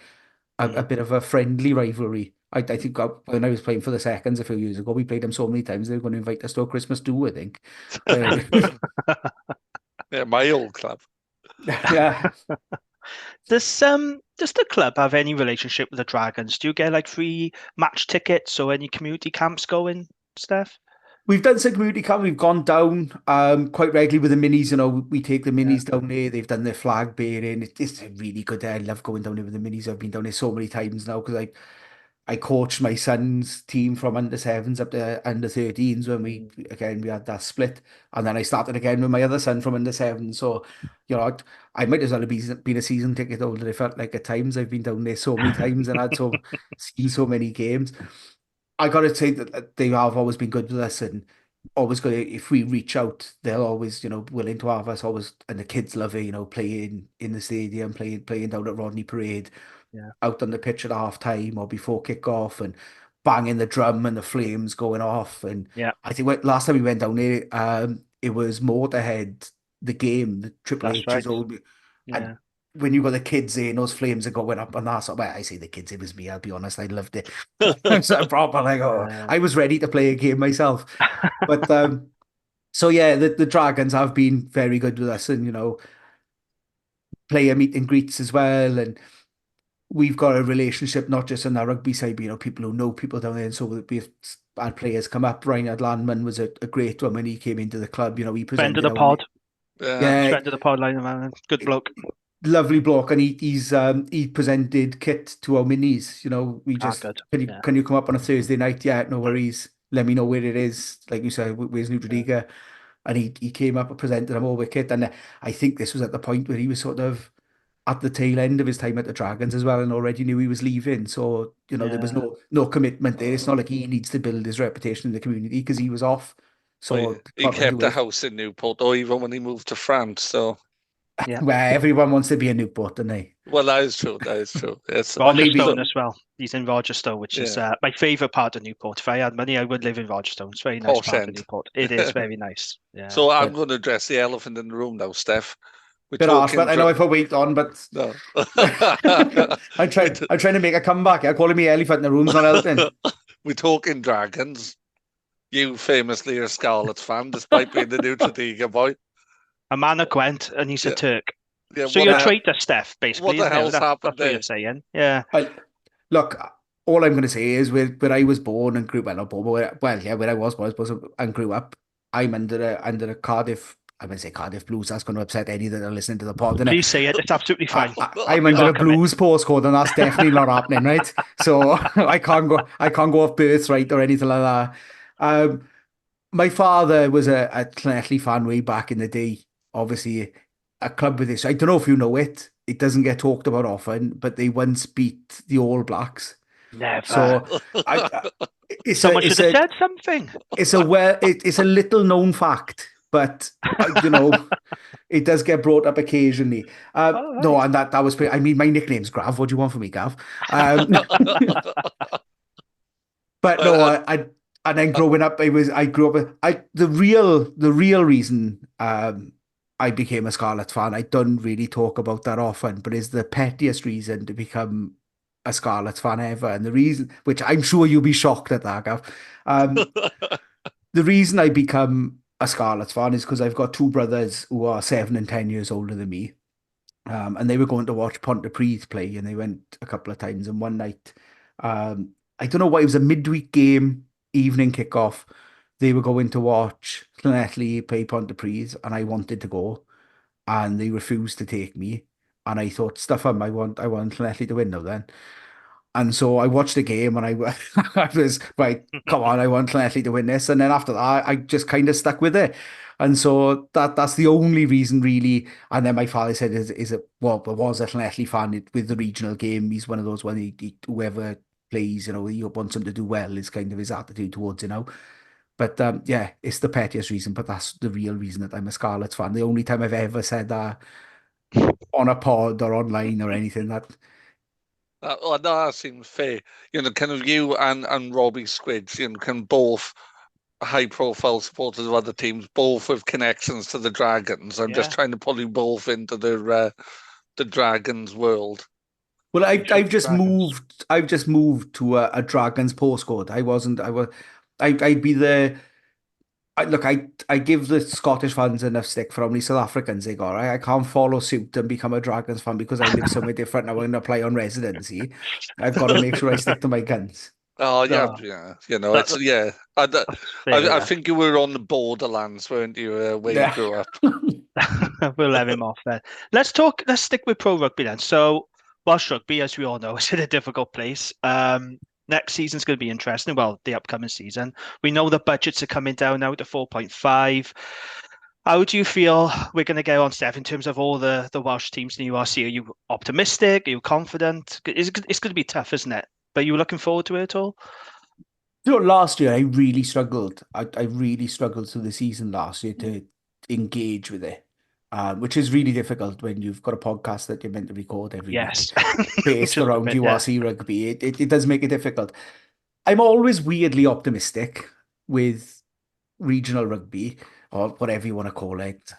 Speaker 2: Mm.
Speaker 4: bit of a friendly rivalry. I think when I was playing for the seconds a few years ago, we played them so many times they were going to invite us to a Christmas do, I think.
Speaker 3: Yeah, my old club.
Speaker 4: Yeah.
Speaker 2: Does the club have any relationship with the Dragons? Do you get like free match tickets or any community camps going, Steph?
Speaker 4: We've done some community camp. We've gone down quite regularly with the minis. We take the
Speaker 2: Yeah.
Speaker 4: minis down there. They've done their flag bearing. It's a really good day. I love going down there with the minis. I've been down there so many times now because I coached my son's team from under sevens up to under 13s when we had that split, and then I started again with my other son from under sevens. So, I might as well have been a season ticket holder. It felt like at times I've been down there so many times and had seen so many games. I gotta say that they have always been good with us and always good. If we reach out, they're always willing to have us. Always, and the kids love it. Playing in the stadium, playing down at Rodney Parade,
Speaker 2: Yeah.
Speaker 4: out on the pitch at half time or before kick off, and banging the drum and the flames going off. And
Speaker 2: Yeah.
Speaker 4: I think last time we went down there, it was Motorhead, the game, the Triple
Speaker 2: That's
Speaker 4: H's
Speaker 2: right.
Speaker 4: old. And
Speaker 2: Yeah.
Speaker 4: when you got the kids there and those flames are going up and that's well, I say the kids, it was me, I'll be honest, I loved it. It's a proper I was ready to play a game myself. But so yeah, the Dragons have been very good with us and player meet and greets as well. And we've got a relationship not just on the rugby side, but people who know people down there. And so we've had players come up. Reinhard Landman was a great one when he came into the club. He
Speaker 2: Friend of
Speaker 4: presented
Speaker 2: the pod.
Speaker 3: Yeah.
Speaker 4: yeah,
Speaker 2: Friend of the pod line, man. Good bloke.
Speaker 4: lovely bloke, and he presented kit to our minis. We just
Speaker 2: good.
Speaker 4: can you come up on a Thursday night? Yeah, no worries. Let me know where it is. Like you said, where's New Tredegar? And he came up and presented him all with kit. And I think this was at the point where he was sort of at the tail end of his time at the Dragons as well, and already knew he was leaving. So there was no commitment there. It's not like he needs to build his reputation in the community because he was off. So
Speaker 3: he kept a house in Newport, or even when he moved to France. So
Speaker 4: where everyone wants to be a Newport, don't they?
Speaker 3: Well, that is true. Yes.
Speaker 2: Rogerstone as well. He's in Rogerstone, which is my favourite part of Newport. If I had money, I would live in Rogerstone. It's a very nice part of Newport. It is very nice. Yeah.
Speaker 3: So I'm going to address the elephant in the room now, Steff.
Speaker 4: Bit harsh, but I know if I wait on, but
Speaker 3: no.
Speaker 4: I'm trying to make a comeback. I'm calling me elephant in the room's not helping.
Speaker 3: We're talking Dragons. You famously are a Scarlets fan, despite being the New Tredegar boy.
Speaker 2: A man of Gwent, and he's a Turk.
Speaker 3: Yeah,
Speaker 2: so you're a traitor, Steff, basically.
Speaker 3: What the hell's happened
Speaker 2: that's
Speaker 3: there?
Speaker 2: What you're saying. Yeah.
Speaker 4: Look, all I'm going to say is where I was born and grew up, where I was born and grew up, I'm under a Cardiff. I'm going to say Cardiff Blues. That's going to upset any that are listening to the pod.
Speaker 2: Please say it. It's absolutely fine.
Speaker 4: I'm under a Blues postcode, and that's definitely not happening, right? So I can't go off birthright or anything like that. My father was a Llanelli fan way back in the day. Obviously, a club with this. I don't know if you know it. It doesn't get talked about often, but they once beat the All Blacks.
Speaker 2: Never.
Speaker 4: So
Speaker 2: someone should have said something.
Speaker 4: It's a little known fact, but it does get brought up occasionally. Right. No, and that was pretty. I mean, my nickname's Gav. What do you want from me, Gav? But no, and then growing up, I grew up. The real reason I became a Scarlets fan, I don't really talk about that often, but is the pettiest reason to become a Scarlets fan ever. And the reason, which I'm sure you'll be shocked at that, Gav. The reason I become a Scarlets fan is because I've got two brothers who are 7 and 10 years older than me. And they were going to watch Pontypridd play, and they went a couple of times. And one night, I don't know why, it was a midweek game, evening kickoff. They were going to watch Llanelli play Pontypridd, and I wanted to go, and they refused to take me. And I thought, stuff them, I want Llanelli to win now then. And so I watched the game, and I was like, come on, I want Llanelli to win this. And then after that, I just kind of stuck with it. And so that's the only reason, really. And then my father said, was a Llanelli fan with the regional game. He's one of those, when whoever plays, he wants him to do well, is kind of his attitude towards it now. But it's the pettiest reason, but that's the real reason that I'm a Scarlets fan. The only time I've ever said that on a pod or online or anything, that...
Speaker 3: that seems fair. Kind of you and Robbie Squids, can both high-profile supporters of other teams, both with connections to the Dragons. I'm just trying to pull you both into the Dragons world.
Speaker 4: Well, I've just moved to a Dragons postcode. I'd be the... I give the Scottish fans enough stick for how many South Africans they got. I can't follow suit and become a Dragons fan because I live somewhere different now and apply on residency. I've got to make sure I stick to my guns.
Speaker 3: Oh, yeah. I think you were on the borderlands, weren't you, where you grew up?
Speaker 2: We'll let him off then. Let's stick with pro rugby then. So, Welsh rugby, as we all know, is in a difficult place. Next season's going to be interesting. Well, the upcoming season. We know the budgets are coming down now to 4.5. How do you feel we're going to get on, Steff, in terms of all the Welsh teams in the URC? Are you optimistic? Are you confident? It's going to be tough, isn't it? But are you looking forward to it at all?
Speaker 4: Last year, I really struggled. I really struggled through the season last year to engage with it, which is really difficult when you've got a podcast that you're meant to record every week based around URC rugby. It does make it difficult. I'm always weirdly optimistic with regional rugby, or whatever you want to call it.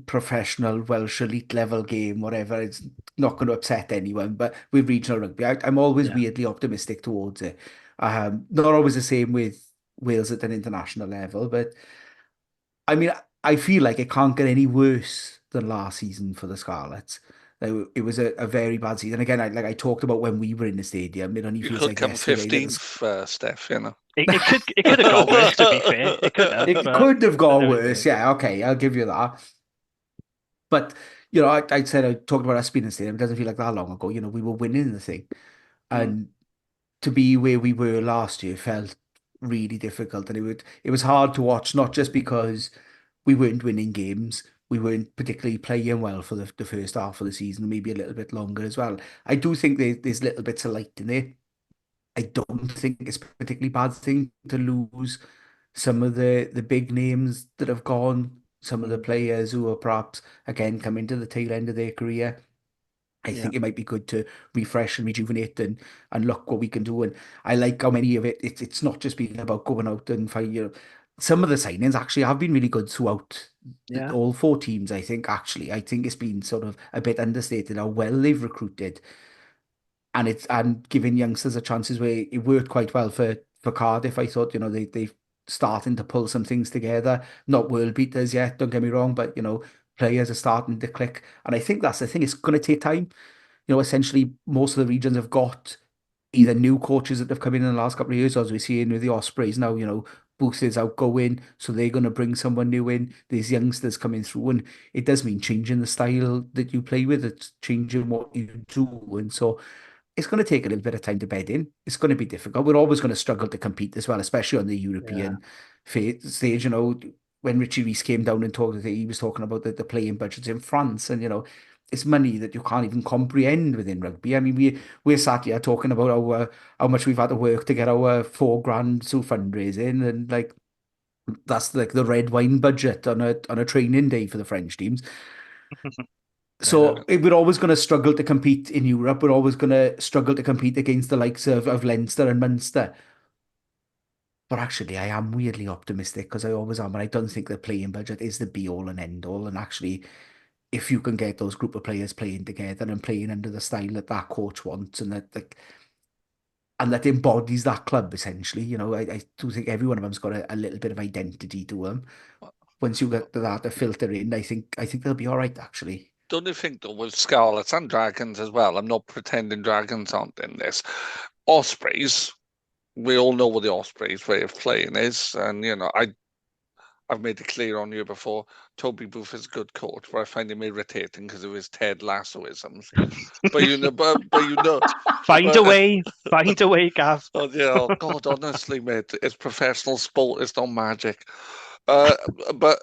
Speaker 4: Professional Welsh elite level game, whatever. It's not going to upset anyone, but with regional rugby, I'm always weirdly optimistic towards it. Not always the same with Wales at an international level, but I mean, I feel like it can't get any worse than last season for the Scarlets. It was a very bad season. Again, I talked about when we were in the stadium. It only feels like
Speaker 3: come 15th, Steff.
Speaker 2: It could have gone worse. To be fair, it could have
Speaker 4: gone worse. Yeah, okay, I'll give you that. But you know, I said, I talked about us being in the stadium. It doesn't feel like that long ago. You know, we were winning the thing. And to be where we were last year felt really difficult. And it was hard to watch, not just because we weren't winning games. We weren't particularly playing well for the first half of the season, maybe a little bit longer as well. I do think there's little bits of light in there. I don't think it's a particularly bad thing to lose some of the big names that have gone, some of the players who are perhaps again coming to the tail end of their career. I
Speaker 2: Yeah.
Speaker 4: think it might be good to refresh and rejuvenate and look what we can do. And I like how many of it's not just being about going out and find, you know, some of the signings actually have been really good throughout
Speaker 2: Yeah.
Speaker 4: all four teams. I think actually, I think it's been sort of a bit understated how well they've recruited, and it's and giving youngsters a chances where it worked quite well for Cardiff. I thought, you know, they've starting to pull some things together. Not world beaters yet, don't get me wrong, but you know, players are starting to click. And I think that's the thing, it's gonna take time. You know, essentially most of the regions have got either new coaches that have come in the last couple of years, or as we're seeing with the Ospreys now, you know, Booth is outgoing, so they're going to bring someone new in. There's youngsters coming through, and it does mean changing the style that you play with. It's changing what you do, and so it's going to take a little bit of time to bed in. It's going to be difficult. We're always going to struggle to compete as well, especially on the
Speaker 2: Yeah.
Speaker 4: European stage. You know, when Richie Rees came down and talked, he was talking about the playing budgets in France, and you know, it's money that you can't even comprehend within rugby. I mean, we're sat here talking about how much we've had to work to get our £4,000 through fundraising, and like that's like the red wine budget on a training day for the French teams.
Speaker 2: Yeah.
Speaker 4: So we're always going to struggle to compete in Europe. We're always going to struggle to compete against the likes of Leinster and Munster. But actually, I am weirdly optimistic because I always am. And I don't think the playing budget is the be all and end all. And actually, if you can get those group of players playing together and playing under the style that that coach wants and that like, and that embodies that club essentially, you know, I do think every one of them's got a little bit of identity to them. Once you get that to filter in, I think they'll be all right actually.
Speaker 3: Don't you think though with Scarlets and Dragons as well? I'm not pretending Dragons aren't in this. Ospreys, we all know what the Ospreys' way of playing is, and you know, I've made it clear on you before. Toby Booth is a good coach, but I find him irritating because of his Ted Lassoisms. But you know, but you know,
Speaker 2: Find a
Speaker 3: but,
Speaker 2: way. Find a way, Gav.
Speaker 3: oh, yeah, oh, God, honestly, mate, it's professional sport. It's not magic. Uh, but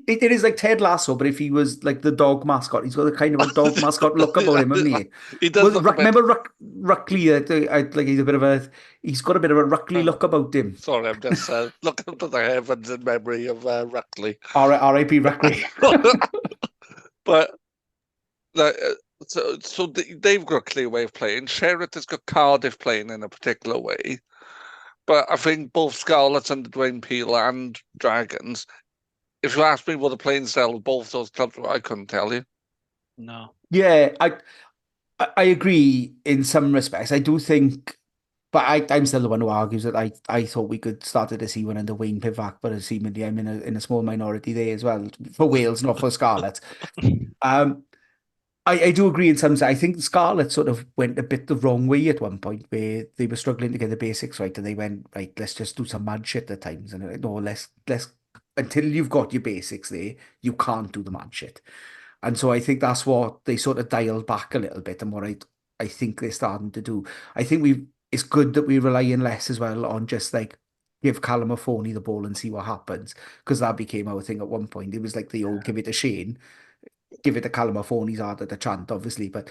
Speaker 4: It is like Ted Lasso, but if he was like the dog mascot, he's got a kind of a dog mascot look about him, hasn't he?
Speaker 3: he does
Speaker 4: Well,
Speaker 3: look a bit.
Speaker 4: remember Ruckley? Like he's got a bit of a Ruckley look about him.
Speaker 3: Sorry, I'm just looking up to the heavens in memory of Ruckley.
Speaker 4: R.I.P. Ruckley.
Speaker 3: But so they've got a clear way of playing. Sheriff has got Cardiff playing in a particular way. But I think both Scarlets under Dwayne Peel and Dragons, if you ask me what the playing style of both those clubs were, I couldn't tell you.
Speaker 2: No.
Speaker 4: Yeah, I agree in some respects. I do think, but I'm still the one who argues that I thought we could start to see one under Wayne Pivac, but seemingly I'm in a small minority there as well for Wales, not for Scarlets. I do agree in some sense. I think Scarlet sort of went a bit the wrong way at one point where they were struggling to get the basics right and they went, right, let's just do some mad shit at times. And no, let's until you've got your basics there, you can't do the mad shit. And so I think that's what they sort of dialed back a little bit and what I think they're starting to do. I think it's good that we're relying less as well on just like give Callum Affoni the ball and see what happens. Because that became our thing at one point. It was like the old give it to Shane. Give it to Callum Affoni's harder to chant, obviously, but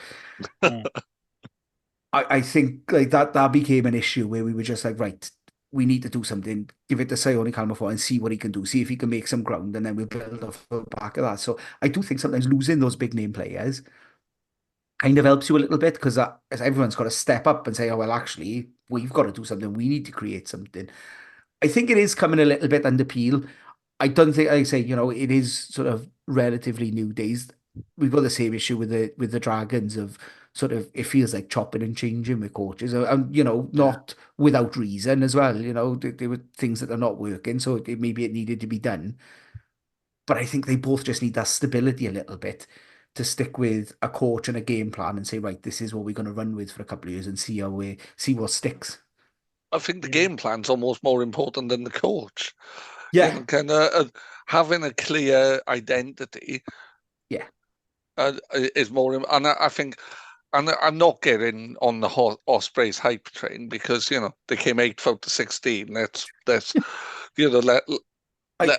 Speaker 4: I think like that became an issue where we were just like, right, we need to do something. Give it to Sione Callum Affoni and see what he can do. See if he can make some ground, and then we'll build off the back of that. So I do think sometimes losing those big name players kind of helps you a little bit because everyone's got to step up and say, oh well, actually, we've got to do something. We need to create something. I think it is coming a little bit under Peel. I don't think, like I say, you know, it is sort of relatively new days. We've got the same issue with the Dragons of sort of it feels like chopping and changing with coaches, and you know, not without reason as well. You know, there were things that are not working, so maybe it needed to be done. But I think they both just need that stability a little bit to stick with a coach and a game plan and say, right, this is what we're going to run with for a couple of years and see what sticks.
Speaker 3: I think the game plan's almost more important than the coach.
Speaker 4: Yeah.
Speaker 3: You know, kind of having a clear identity.
Speaker 4: Yeah.
Speaker 3: is more, and I think, and I'm not getting on the Ospreys hype train because they came 8th out of 16. Let's
Speaker 4: I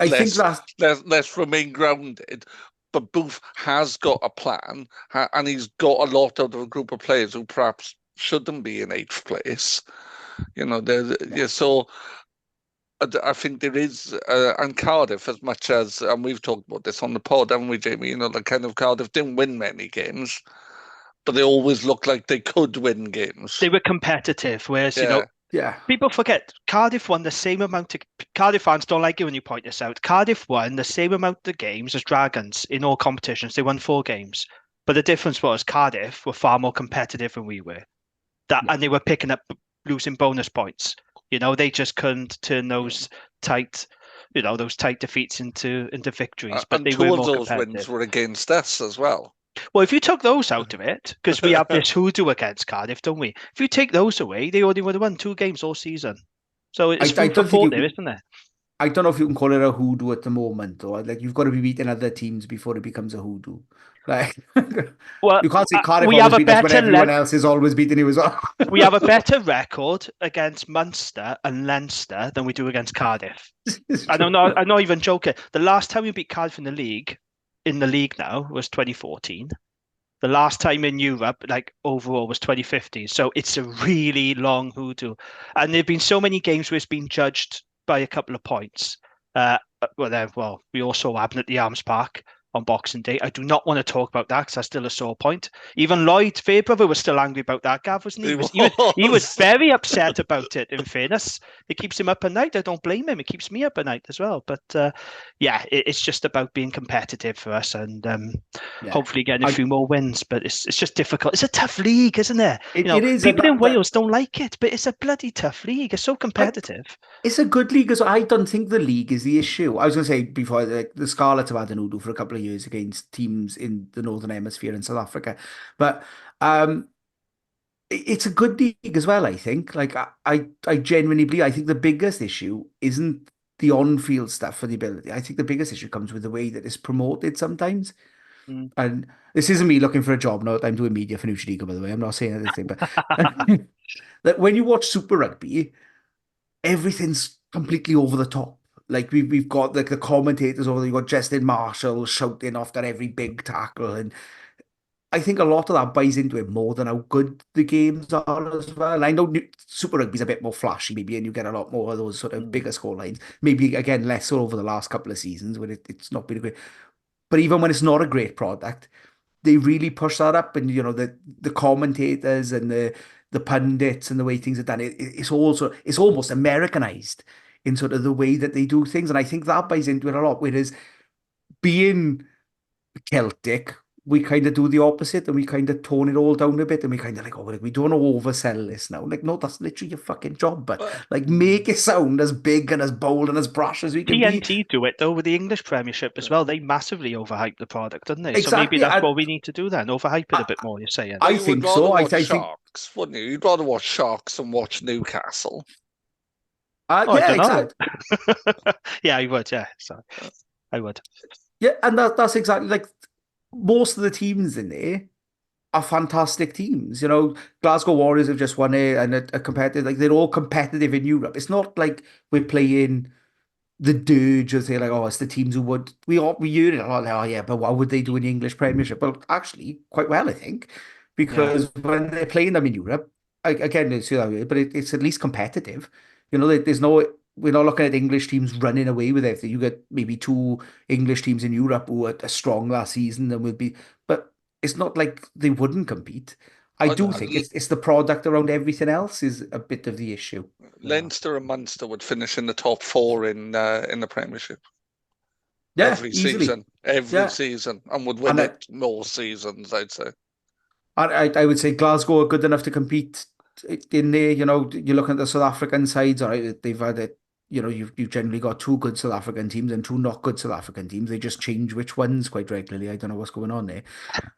Speaker 4: think
Speaker 3: let's remain grounded. But Booth has got a plan, and he's got a lot out of a group of players who perhaps shouldn't be in 8th place. So I think there is, and Cardiff, as much as, and we've talked about this on the pod, haven't we, Jamie? The kind of Cardiff didn't win many games, but they always looked like they could win games.
Speaker 2: They were competitive, whereas, people forget Cardiff won the same amount of. Cardiff fans don't like it when you point this out. Cardiff won the same amount of games as Dragons in all competitions. They won 4 games. But the difference was Cardiff were far more competitive than we were. And they were picking up losing bonus points. They just couldn't turn those tight defeats into victories. But
Speaker 3: and
Speaker 2: they
Speaker 3: two
Speaker 2: were
Speaker 3: of
Speaker 2: more
Speaker 3: those
Speaker 2: competitive.
Speaker 3: wins were against us as well.
Speaker 2: Well, if you took those out of it, because we have this hoodoo against Cardiff, don't we? If you take those away, they only would have won 2 games all season. So it's food for thought there, isn't it?
Speaker 4: I don't know if you can call it a hoodoo at the moment, though. Like, you've got to be beating other teams before it becomes a hoodoo. Like,
Speaker 2: well,
Speaker 4: you can't say Cardiff always beat us when everyone else is always beating you as well.
Speaker 2: We have a better record against Munster and Leinster than we do against Cardiff. I'm not even joking. The last time we beat Cardiff in the league now, was 2014. The last time in Europe, overall, was 2015. So it's a really long hoodoo. And there have been so many games where it's been judged by a couple of points. We also happened at the Arms Park on Boxing Day. I do not want to talk about that because that's still a sore point. Even Lloyd Fairbrother was still angry about that, Gav, wasn't he? He was very upset about it, in fairness. It keeps him up at night. I don't blame him. It keeps me up at night as well. But it's just about being competitive for us and hopefully getting a few more wins. But it's just difficult. It's a tough league, isn't it?
Speaker 4: It is.
Speaker 2: People in Wales don't like it, but it's a bloody tough league. It's so competitive.
Speaker 4: It's a good league. I don't think the league is the issue. I was going to say before, the Scarlets have had an hoodoo for a couple of years against teams in the Northern Hemisphere in South Africa. But it's a good league as well, I think. I genuinely believe, I think the biggest issue isn't the on-field stuff for the ability. I think the biggest issue comes with the way that it's promoted sometimes. And this isn't me looking for a job. No, I'm doing media for Tredegar, by the way. I'm not saying anything, but that when you watch Super Rugby, everything's completely over the top. Like we've got the commentators over there. You've got Justin Marshall shouting after every big tackle, and I think a lot of that buys into it more than how good the games are as well. I know Super Rugby's a bit more flashy, maybe, and you get a lot more of those sort of bigger score lines. Maybe again less so over the last couple of seasons when it's not been a great. But even when it's not a great product, they really push that up, and the commentators and the pundits and the way things are done, it's almost Americanized in sort of the way that they do things. And I think that buys into it a lot. Whereas being Celtic, we kind of do the opposite, and we kind of tone it all down a bit, and we kind of we don't want to oversell this now. No, that's literally your fucking job, but make it sound as big and as bold and as brash as we can be.
Speaker 2: TNT do it though with the English Premiership as well. They massively overhype the product, don't they?
Speaker 4: Exactly.
Speaker 2: So maybe that's what we need to do then, overhype it a bit more, you're saying.
Speaker 4: I think so. I think
Speaker 3: Sharks, wouldn't you? You'd rather watch Sharks than watch Newcastle.
Speaker 4: Yeah, exactly.
Speaker 2: Yeah, I would. Yeah, so I would.
Speaker 4: Yeah, and that's exactly most of the teams in there are fantastic teams. Glasgow Warriors have just won it, and a competitive. They're all competitive in Europe. It's not like we're playing the dirge or say it's the teams who would. We hear it a lot. But what would they do in the English Premiership? Well, actually, quite well, I think, because when they're playing them in Europe, again, but it's at least competitive. We're not looking at English teams running away with everything. You get maybe 2 English teams in Europe who are strong last season and would be, but it's not like they wouldn't compete. I do think it's the product around everything else is a bit of the issue.
Speaker 3: Leinster and Munster would finish in the top 4 in the Premiership.
Speaker 4: Yeah,
Speaker 3: every
Speaker 4: easily.
Speaker 3: season, and would win it more seasons, I'd say.
Speaker 4: I would say Glasgow are good enough to compete in there. You look at the South African sides, all right, they've had it. You've generally got 2 good South African teams and 2 not good South African teams. They just change which ones quite regularly. I don't know what's going on there.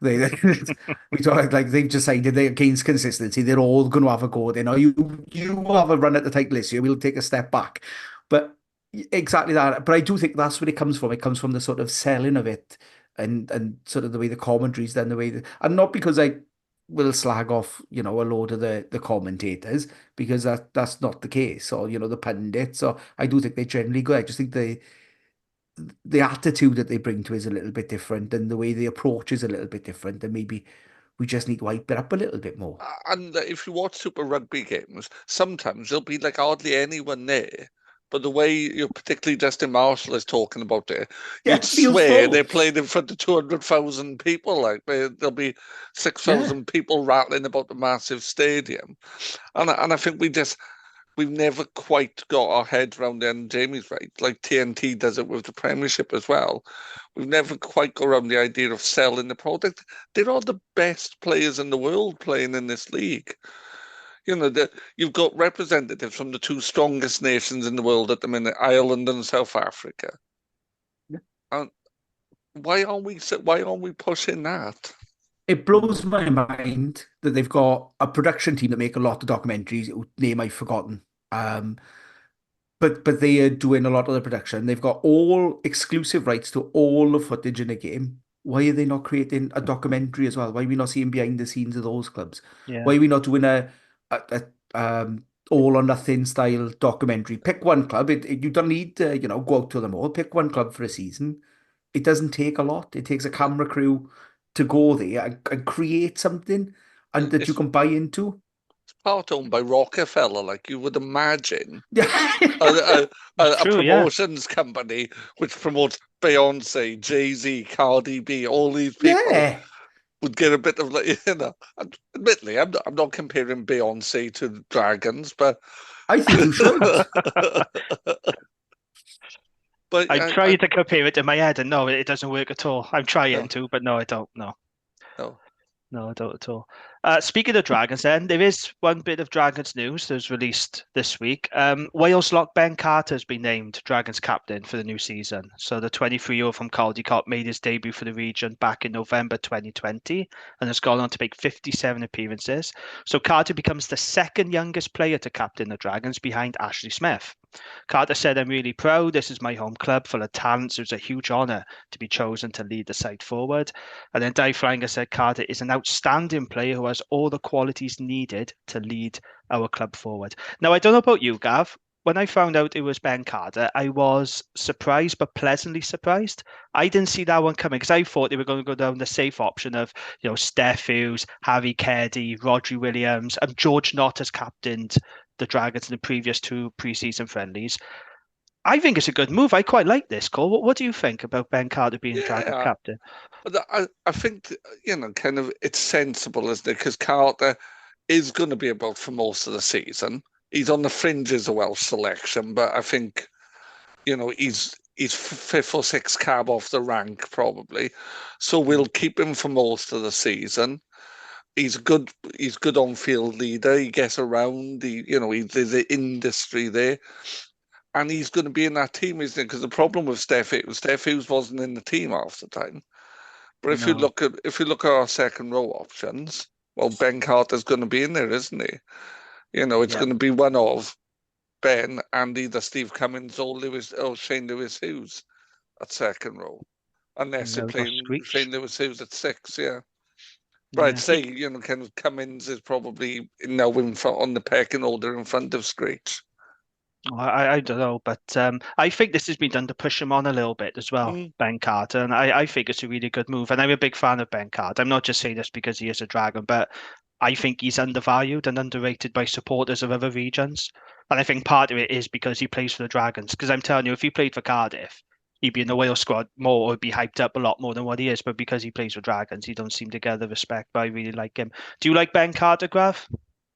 Speaker 4: We talk they've decided they against consistency. They're all going to have a go. You have a run at the title this year. We'll take a step back, but exactly that. But I do think that's where it comes from. It comes from the sort of selling of it and sort of the way the commentary's done, the way that, and not because I will slag off, a load of the commentators, because that's not the case, or the pundits. So I do think they're generally good. I just think the attitude that they bring to it is a little bit different, and the way they approach is a little bit different, and maybe we just need to hype it up a little bit more.
Speaker 3: And if you watch Super Rugby games, sometimes there'll be like hardly anyone there. But the way particularly Justin Marshall is talking about it,
Speaker 4: Yeah,
Speaker 3: you'd
Speaker 4: it feels
Speaker 3: swear
Speaker 4: full.
Speaker 3: they're playing in front of 200,000 people. Like there'll be 6,000 people rattling about the massive stadium. And I think we've never quite got our heads around it, and Jamie's right, like TNT does it with the Premiership as well. We've never quite got around the idea of selling the product. They're all the best players in the world playing in this league. You've got representatives from the two strongest nations in the world at the minute, Ireland and South Africa.
Speaker 4: Yeah.
Speaker 3: And why aren't we pushing that?
Speaker 4: It blows my mind that they've got a production team that make a lot of documentaries, whose name I've forgotten. But they are doing a lot of the production. They've got all exclusive rights to all the footage in the game. Why are they not creating a documentary as well? Why are we not seeing behind the scenes of those clubs?
Speaker 2: Yeah.
Speaker 4: Why are we not doing a all or nothing style documentary? Pick one club. You don't need to, go out to them all. Pick one club for a season. It doesn't take a lot. It takes a camera crew to go there and create something and that you can buy into.
Speaker 3: It's part owned by Rockefeller, like you would imagine.
Speaker 4: Yeah.
Speaker 3: A
Speaker 2: True, yeah.
Speaker 3: promotions company which promotes Beyonce, Jay-Z, Cardi B, all these people
Speaker 4: Yeah.
Speaker 3: would get a bit of admittedly, I'm not comparing Beyonce to the Dragons, but
Speaker 4: I think you should.
Speaker 3: but
Speaker 2: I'm trying to compare it in my head, and no, it doesn't work at all. I'm trying to, but no, I don't. No, I don't at all. Speaking of Dragons, then there is one bit of Dragons news that was released this week. Wales lock Ben Carter has been named Dragons captain for the new season. So the 23-year-old from Caldicott made his debut for the region back in November 2020 and has gone on to make 57 appearances. So Carter becomes the second youngest player to captain the Dragons behind Ashley Smith. Carter said, "I'm really proud. This is my home club full of talents. It was a huge honour to be chosen to lead the side forward." And then Dave Flanger said, "Carter is an outstanding player who has all the qualities needed to lead our club forward." Now, I don't know about you, Gav. When I found out it was Ben Carter, I was surprised, but pleasantly surprised. I didn't see that one coming because I thought they were going to go down the safe option of, Steff Hughes, Harry Keddy, Rodri Williams, and George Knott has captained the Dragons in the previous two pre-season friendlies. I think it's a good move. I quite like this, Cole. What do you think about Ben Carter being Dragons captain?
Speaker 3: But I think, kind of it's sensible, isn't it? Because Carter is going to be about for most of the season. He's on the fringes of Welsh selection, but I think, he's fifth or sixth cab off the rank probably. So we'll keep him for most of the season. He's a good on-field leader. He gets around. There's the industry there. And he's going to be in that team, isn't it? Because the problem with Steff Hughes wasn't in the team half the time. But if you look at our second row options, well, Ben Carter's going to be in there, isn't he? It's going to be one of Ben and either Steve Cummins or Shane Lewis Hughes at second row, unless they're playing Shane Lewis Hughes at 6. Yeah. But I'd say kind of Cummins is probably now in front on the pecking order in front of Screech.
Speaker 2: I don't know, but I think this has been done to push him on a little bit as well, Ben Carter, and I think it's a really good move. And I'm a big fan of Ben Carter. I'm not just saying this because he is a Dragon, but I think he's undervalued and underrated by supporters of other regions. And I think part of it is because he plays for the Dragons. Because I'm telling you, if he played for Cardiff, he'd be in the Wales squad more, or be hyped up a lot more than what he is. But because he plays for Dragons, he don't seem to get the respect. But I really like him. Do you like Ben Carter, Graf?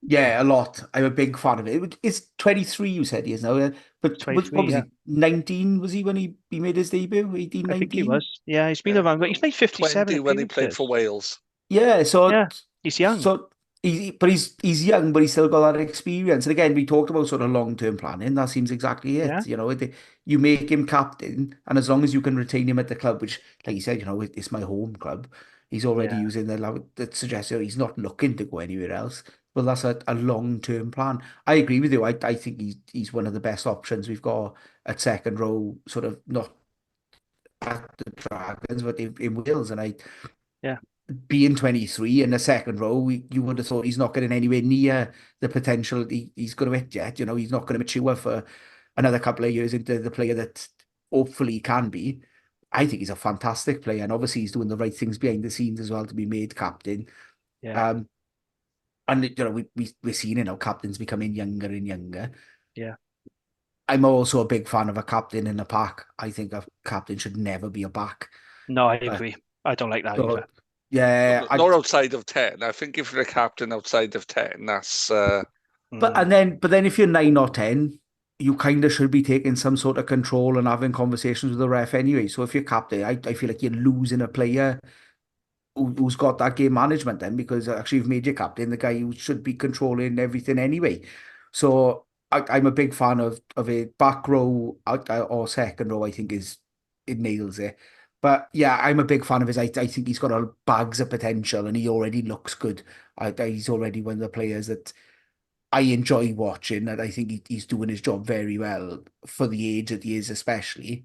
Speaker 4: Yeah, a lot. I'm a big fan of it. It's 23, you said he is now. But what was he? 19 was he when he made his debut? 18, 19?
Speaker 2: I think he was. Yeah, he's been around. But he's made 57
Speaker 3: 20 when he played for Wales.
Speaker 4: Yeah, so
Speaker 2: he's young.
Speaker 4: So he's young, but he's still got that experience. And again, we talked about sort of long-term planning. That seems exactly it.
Speaker 2: Yeah.
Speaker 4: You make him captain, and as long as you can retain him at the club, which, like you said, it's my home club. He's already using that suggests he's not looking to go anywhere else. Well, that's a long-term plan. I agree with you. I think he's one of the best options we've got at second row, sort of not at the Dragons, but in Wales, and
Speaker 2: Yeah.
Speaker 4: being 23 in the second row, you would have thought he's not getting anywhere near the potential he's going to hit yet. You know, he's not going to mature for another couple of years into the player that hopefully he can be. I think he's a fantastic player, and obviously he's doing the right things behind the scenes as well to be made captain.
Speaker 2: Yeah.
Speaker 4: And you know, we're seeing, you know, captains becoming younger and younger.
Speaker 2: Yeah.
Speaker 4: I'm also a big fan of a captain in a pack. I think a captain should never be a back.
Speaker 2: No, I agree. I don't like that either.
Speaker 4: Yeah,
Speaker 3: not outside of 10. I think if you're a captain outside of 10, that's.
Speaker 4: But then if you're 9 or 10, you kind of should be taking some sort of control and having conversations with the ref anyway. So if you're captain, I feel like you're losing a player who's got that game management then, because actually you've made your captain the guy who should be controlling everything anyway. So I'm a big fan of a back row or second row. I think it nails it. But yeah, I'm a big fan of his. I think he's got all bags of potential, and he already looks good. He's already one of the players that I enjoy watching, and I think he's doing his job very well for the age that he is, especially.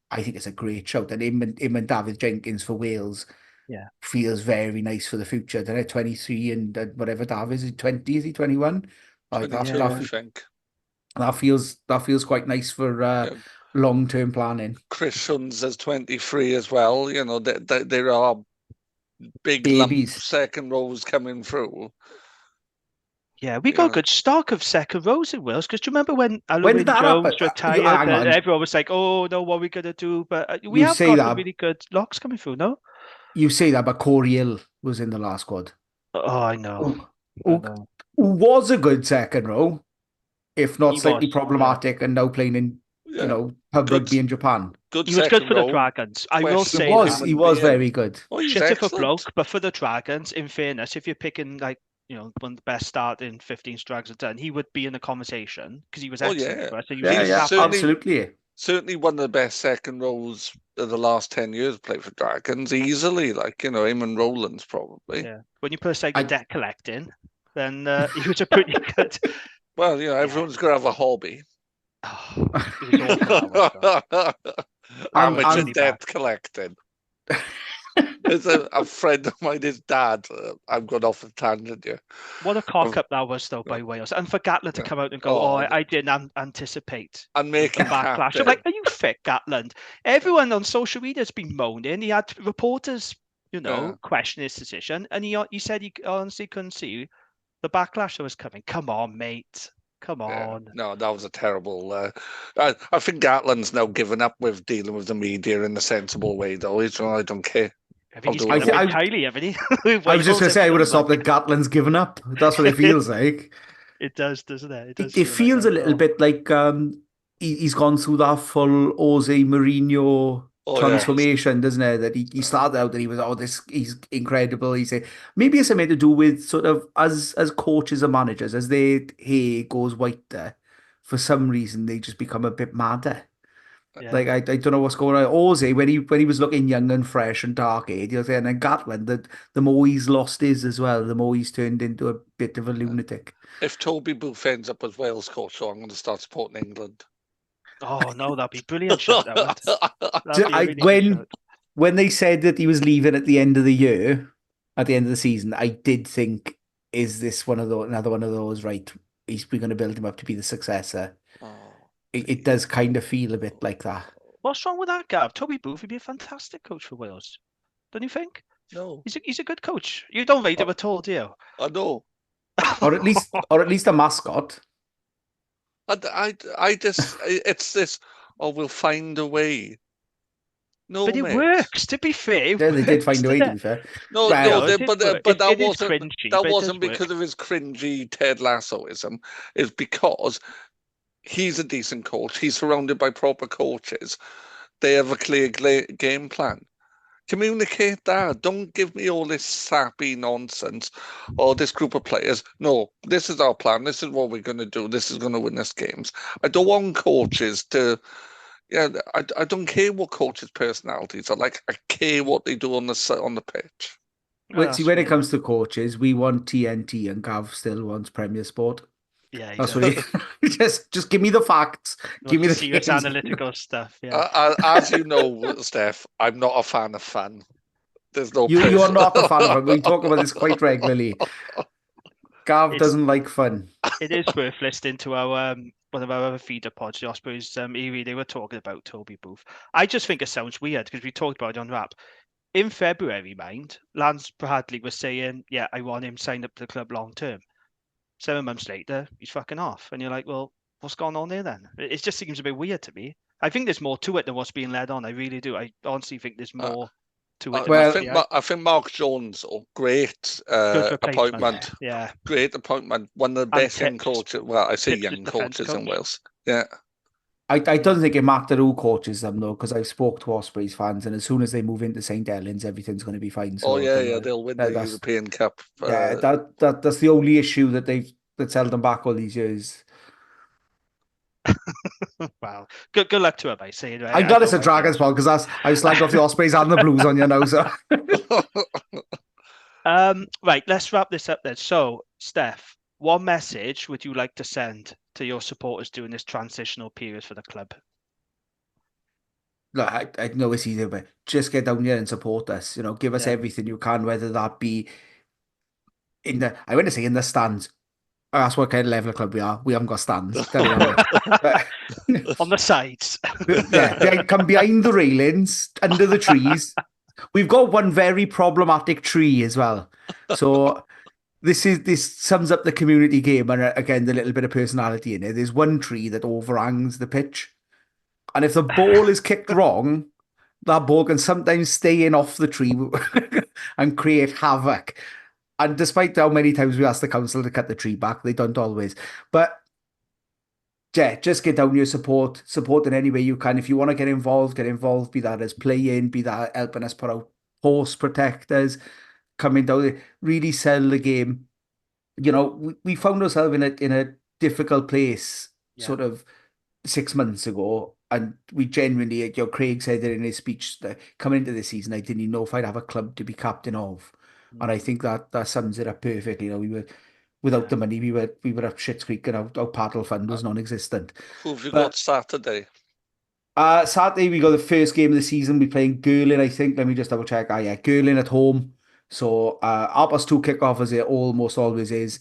Speaker 4: I think it's a great shout. And him and David Jenkins for Wales feels very nice for the future. They're 23 and whatever David is, 20, is he 21?
Speaker 3: 22, I think.
Speaker 4: That feels quite nice for long-term planning.
Speaker 3: Chris Shuns is 23 as well. You know, there are big
Speaker 4: babies,
Speaker 3: second rows coming through.
Speaker 2: Yeah, we got a good stock of second rows in Wales, because do you remember when Alan Jones retired? Everyone was like, "Oh no, what are we gonna do?" But we have got really good locks coming through. No,
Speaker 4: you say that, but Corey Hill was in the last squad.
Speaker 2: Oh, I know.
Speaker 4: Who was a good second row, if not slightly problematic, and now playing in pub rugby in Japan.
Speaker 2: He was good for the Dragons. I will say
Speaker 4: he was very good.
Speaker 2: Shit of a bloke, but for the Dragons, in fairness, if you're picking one of the best starting 15 Dragons have done, he would be in the conversation because he was excellent for us. So
Speaker 4: absolutely.
Speaker 3: Certainly one of the best second rows of the last 10 years played for Dragons, easily. Eamon Rowlands probably.
Speaker 2: Yeah. When you put aside the debt collecting, then he was a pretty good.
Speaker 3: Well, everyone's got to have a hobby.
Speaker 2: It was awful.
Speaker 3: Amateur debt collecting. There's a friend of mine, his dad. I'm going off a tangent here.
Speaker 2: What a cock up that was, though, by Wales. And for Gatland to come out and go, I didn't anticipate
Speaker 3: and making
Speaker 2: backlash.
Speaker 3: Captain.
Speaker 2: I'm like, are you fit, Gatland? Everyone on social media has been moaning. He had reporters, questioning his decision. And he said he honestly couldn't see the backlash that was coming. Come on, mate. Come on.
Speaker 3: No, that was a terrible. I think Gatland's now given up with dealing with the media in a sensible way, though. I don't care.
Speaker 2: I think he's Kylie, haven't he?
Speaker 4: I was just going to say, I would have stopped that Gatland's given up. That's what it feels like.
Speaker 2: It does, doesn't it?
Speaker 4: It feels a little bit like he's gone through that full Jose Mourinho transformation, doesn't it? That he started out and he was, he's incredible. He said maybe it's something to do with sort of as coaches and managers, as their hair goes whiter, for some reason they just become a bit madder. Yeah. Like I don't know what's going on. Jose, when he was looking young and fresh and dark-eyed, and then Gatland, the more he's lost his as well, the more he's turned into a bit of a lunatic.
Speaker 3: If Toby Booth ends up as Wales coach, so I'm going to start supporting England.
Speaker 2: Oh no, that'd be brilliant.
Speaker 4: When they said that he was leaving at the end of the year, at the end of the season, I did think, is this another one of those? Right, we're going to build him up to be the successor. It does kind of feel a bit like that.
Speaker 2: What's wrong with that, Gav? Toby Booth would be a fantastic coach for Wales, don't you think?
Speaker 3: No,
Speaker 2: he's a good coach. You don't rate him at all, do you?
Speaker 3: I know.
Speaker 4: or at least a mascot.
Speaker 3: I just it's this. We'll find a way. No,
Speaker 2: but it works. To be fair,
Speaker 4: they did find a way. To be fair,
Speaker 3: but that wasn't because of his cringy Ted Lassoism. It's because he's a decent coach. He's surrounded by proper coaches. They have a clear game plan. Communicate that. Don't give me all this sappy nonsense or this group of players. No, this is our plan. This is what we're going to do. This is going to win us games. I don't want coaches to... I don't care what coaches' personalities are like. I care what they do on the pitch.
Speaker 4: Well, see, when it comes to coaches, we want TNT and Gav still wants Premier Sport.
Speaker 2: Yeah, he
Speaker 4: That's
Speaker 2: does.
Speaker 4: what he, just give me the facts. Give me the
Speaker 2: serious
Speaker 4: games.
Speaker 2: analytical stuff. Yeah.
Speaker 3: As you know, Steph, I'm not a fan of fun. There's no
Speaker 4: You are
Speaker 3: point.
Speaker 4: not a fan of it. We talk about this quite regularly. Gav
Speaker 2: It's
Speaker 4: doesn't like fun.
Speaker 2: it is worth listening to our one of our other feeder pods, the Ospreys Erie. They were talking about Toby Booth. I just think it sounds weird because we talked about it on Rap. In February, mind, Lance Bradley was saying, yeah, I want him signed up to the club long term. 7 months later, he's fucking off. And you're like, well, what's going on there then? It just seems a bit weird to me. I think there's more to it than what's being led on. I really do. I honestly think there's more to it.
Speaker 3: I think Mark Jones, great appointment.
Speaker 2: Yeah.
Speaker 3: Great appointment. One of the best young coaches. Well, I say
Speaker 2: Tips
Speaker 3: young coaches in Wales. Yeah.
Speaker 4: I don't think it matters who coaches them though, because I've spoke to Ospreys fans, and as soon as they move into St. Helens, everything's going to be fine. So
Speaker 3: they'll win the European Cup.
Speaker 4: That's the only issue that's held them back all these years.
Speaker 2: Wow. Good luck to him, I say. Right?
Speaker 4: I'm glad it's a Dragons pod because I've slagged off the Ospreys and the Blues on you now. So
Speaker 2: right, let's wrap this up then. So, Steff, what message would you like to send to your supporters during this transitional period for the club?
Speaker 4: Look, I know it's easy, but just get down here and support us. Give us everything you can, whether that be I wouldn't say in the stands. That's what kind of level of club we are. We haven't got stands. On
Speaker 2: the sides.
Speaker 4: Come behind the railings, under the trees. We've got one very problematic tree as well. So this sums up the community game, and again, the little bit of personality in it. There's one tree that overhangs the pitch. And if the ball is kicked wrong, that ball can sometimes stay in off the tree and create havoc. And despite how many times we ask the council to cut the tree back, they don't always. But yeah, just get down here, support in any way you can. If you want to get involved, be that as playing, be that helping us put out horse protectors, coming down there, really sell the game. We found ourselves in a difficult place sort of 6 months ago. And we genuinely, Craig said it in his speech, that coming into this season, I didn't even know if I'd have a club to be captain of. And I think that sums it up perfectly. We were without the money, we were up Schitt's Creek, and our paddle fund was non-existent.
Speaker 3: Who have you got Saturday?
Speaker 4: Saturday we got the first game of the season. We're playing Girling, I think. Let me just double check. Girling at home. So 2:30 kickoff, as it almost always is.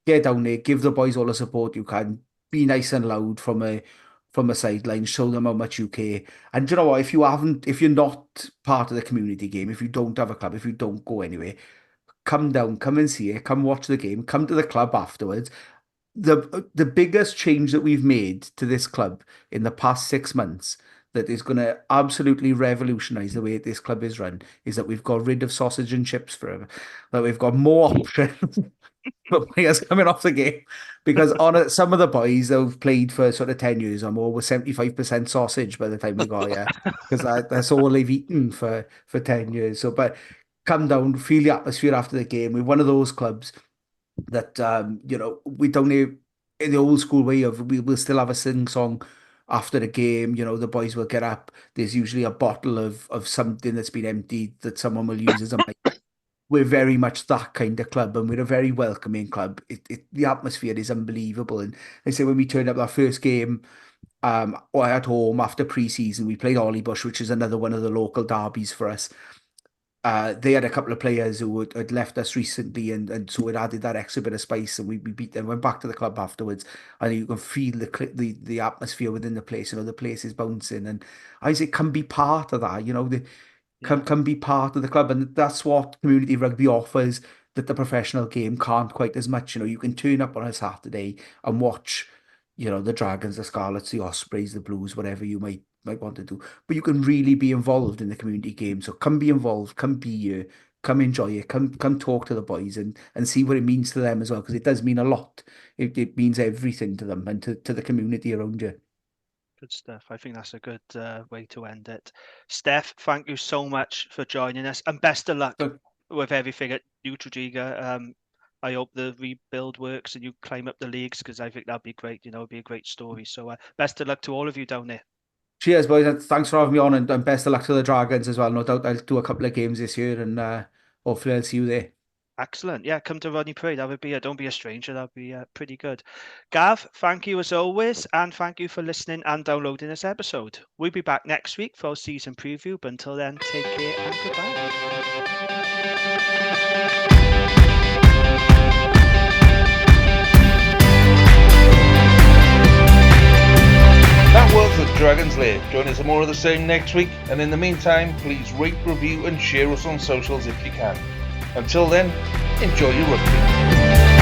Speaker 4: Get down there, give the boys all the support you can. Be nice and loud from a sideline, show them how much you care. And do you know what? If you're not part of the community game, if you don't have a club, if you don't go anywhere, come down, come and see it, come watch the game, come to the club afterwards. The biggest change that we've made to this club in the past 6 months that is going to absolutely revolutionise the way this club is run is that we've got rid of sausage and chips forever. That we've got more options for players coming off the game, because some of the boys that have played for sort of 10 years or more were 75% sausage by the time we got here, because that's all they've eaten for 10 years. So, but come down, feel the atmosphere after the game. We're one of those clubs that we don't need in the old school way of we'll still have a sing song after the game. The boys will get up. There's usually a bottle of something that's been emptied that someone will use as a mic. We're very much that kind of club, and we're a very welcoming club. The atmosphere is unbelievable. And they say when we turned up our first game at home after pre-season, we played Hollybush, which is another one of the local derbies for us. They had a couple of players who had left us recently, and so it added that extra bit of spice, and we beat them. Went back to the club afterwards, and you can feel the atmosphere within the place. The place is bouncing, and I say, come be part of that. Come be part of the club, and that's what community rugby offers that the professional game can't quite as much. You can turn up on a Saturday and watch, the Dragons, the Scarlets, the Ospreys, the Blues, whatever you might want to do, but you can really be involved in the community game. So come be involved, come be here, come enjoy it, come talk to the boys and see what it means to them as well, because it does mean a lot. It means everything to them and to the community around you.
Speaker 2: Good stuff. I think that's a good way to end it. Steff, thank you so much for joining us, and best of luck with everything at New Tredegar. I hope the rebuild works and you climb up the leagues, because I think that'd be great. It'd be a great story. So best of luck to all of you down there.
Speaker 4: Cheers, boys. Thanks for having me on, and best of luck to the Dragons as well. No doubt I'll do a couple of games this year, and hopefully I'll see you there.
Speaker 2: Excellent. Yeah, come to Rodney Parade. That would be don't be a stranger. That'd be pretty good. Gav, thank you as always, and thank you for listening and downloading this episode. We'll be back next week for our season preview, but until then, take care and goodbye.
Speaker 1: That was the Dragon's Lair. Join us for more of the same next week, and in the meantime, please rate, review and share us on socials if you can. Until then, enjoy your rugby.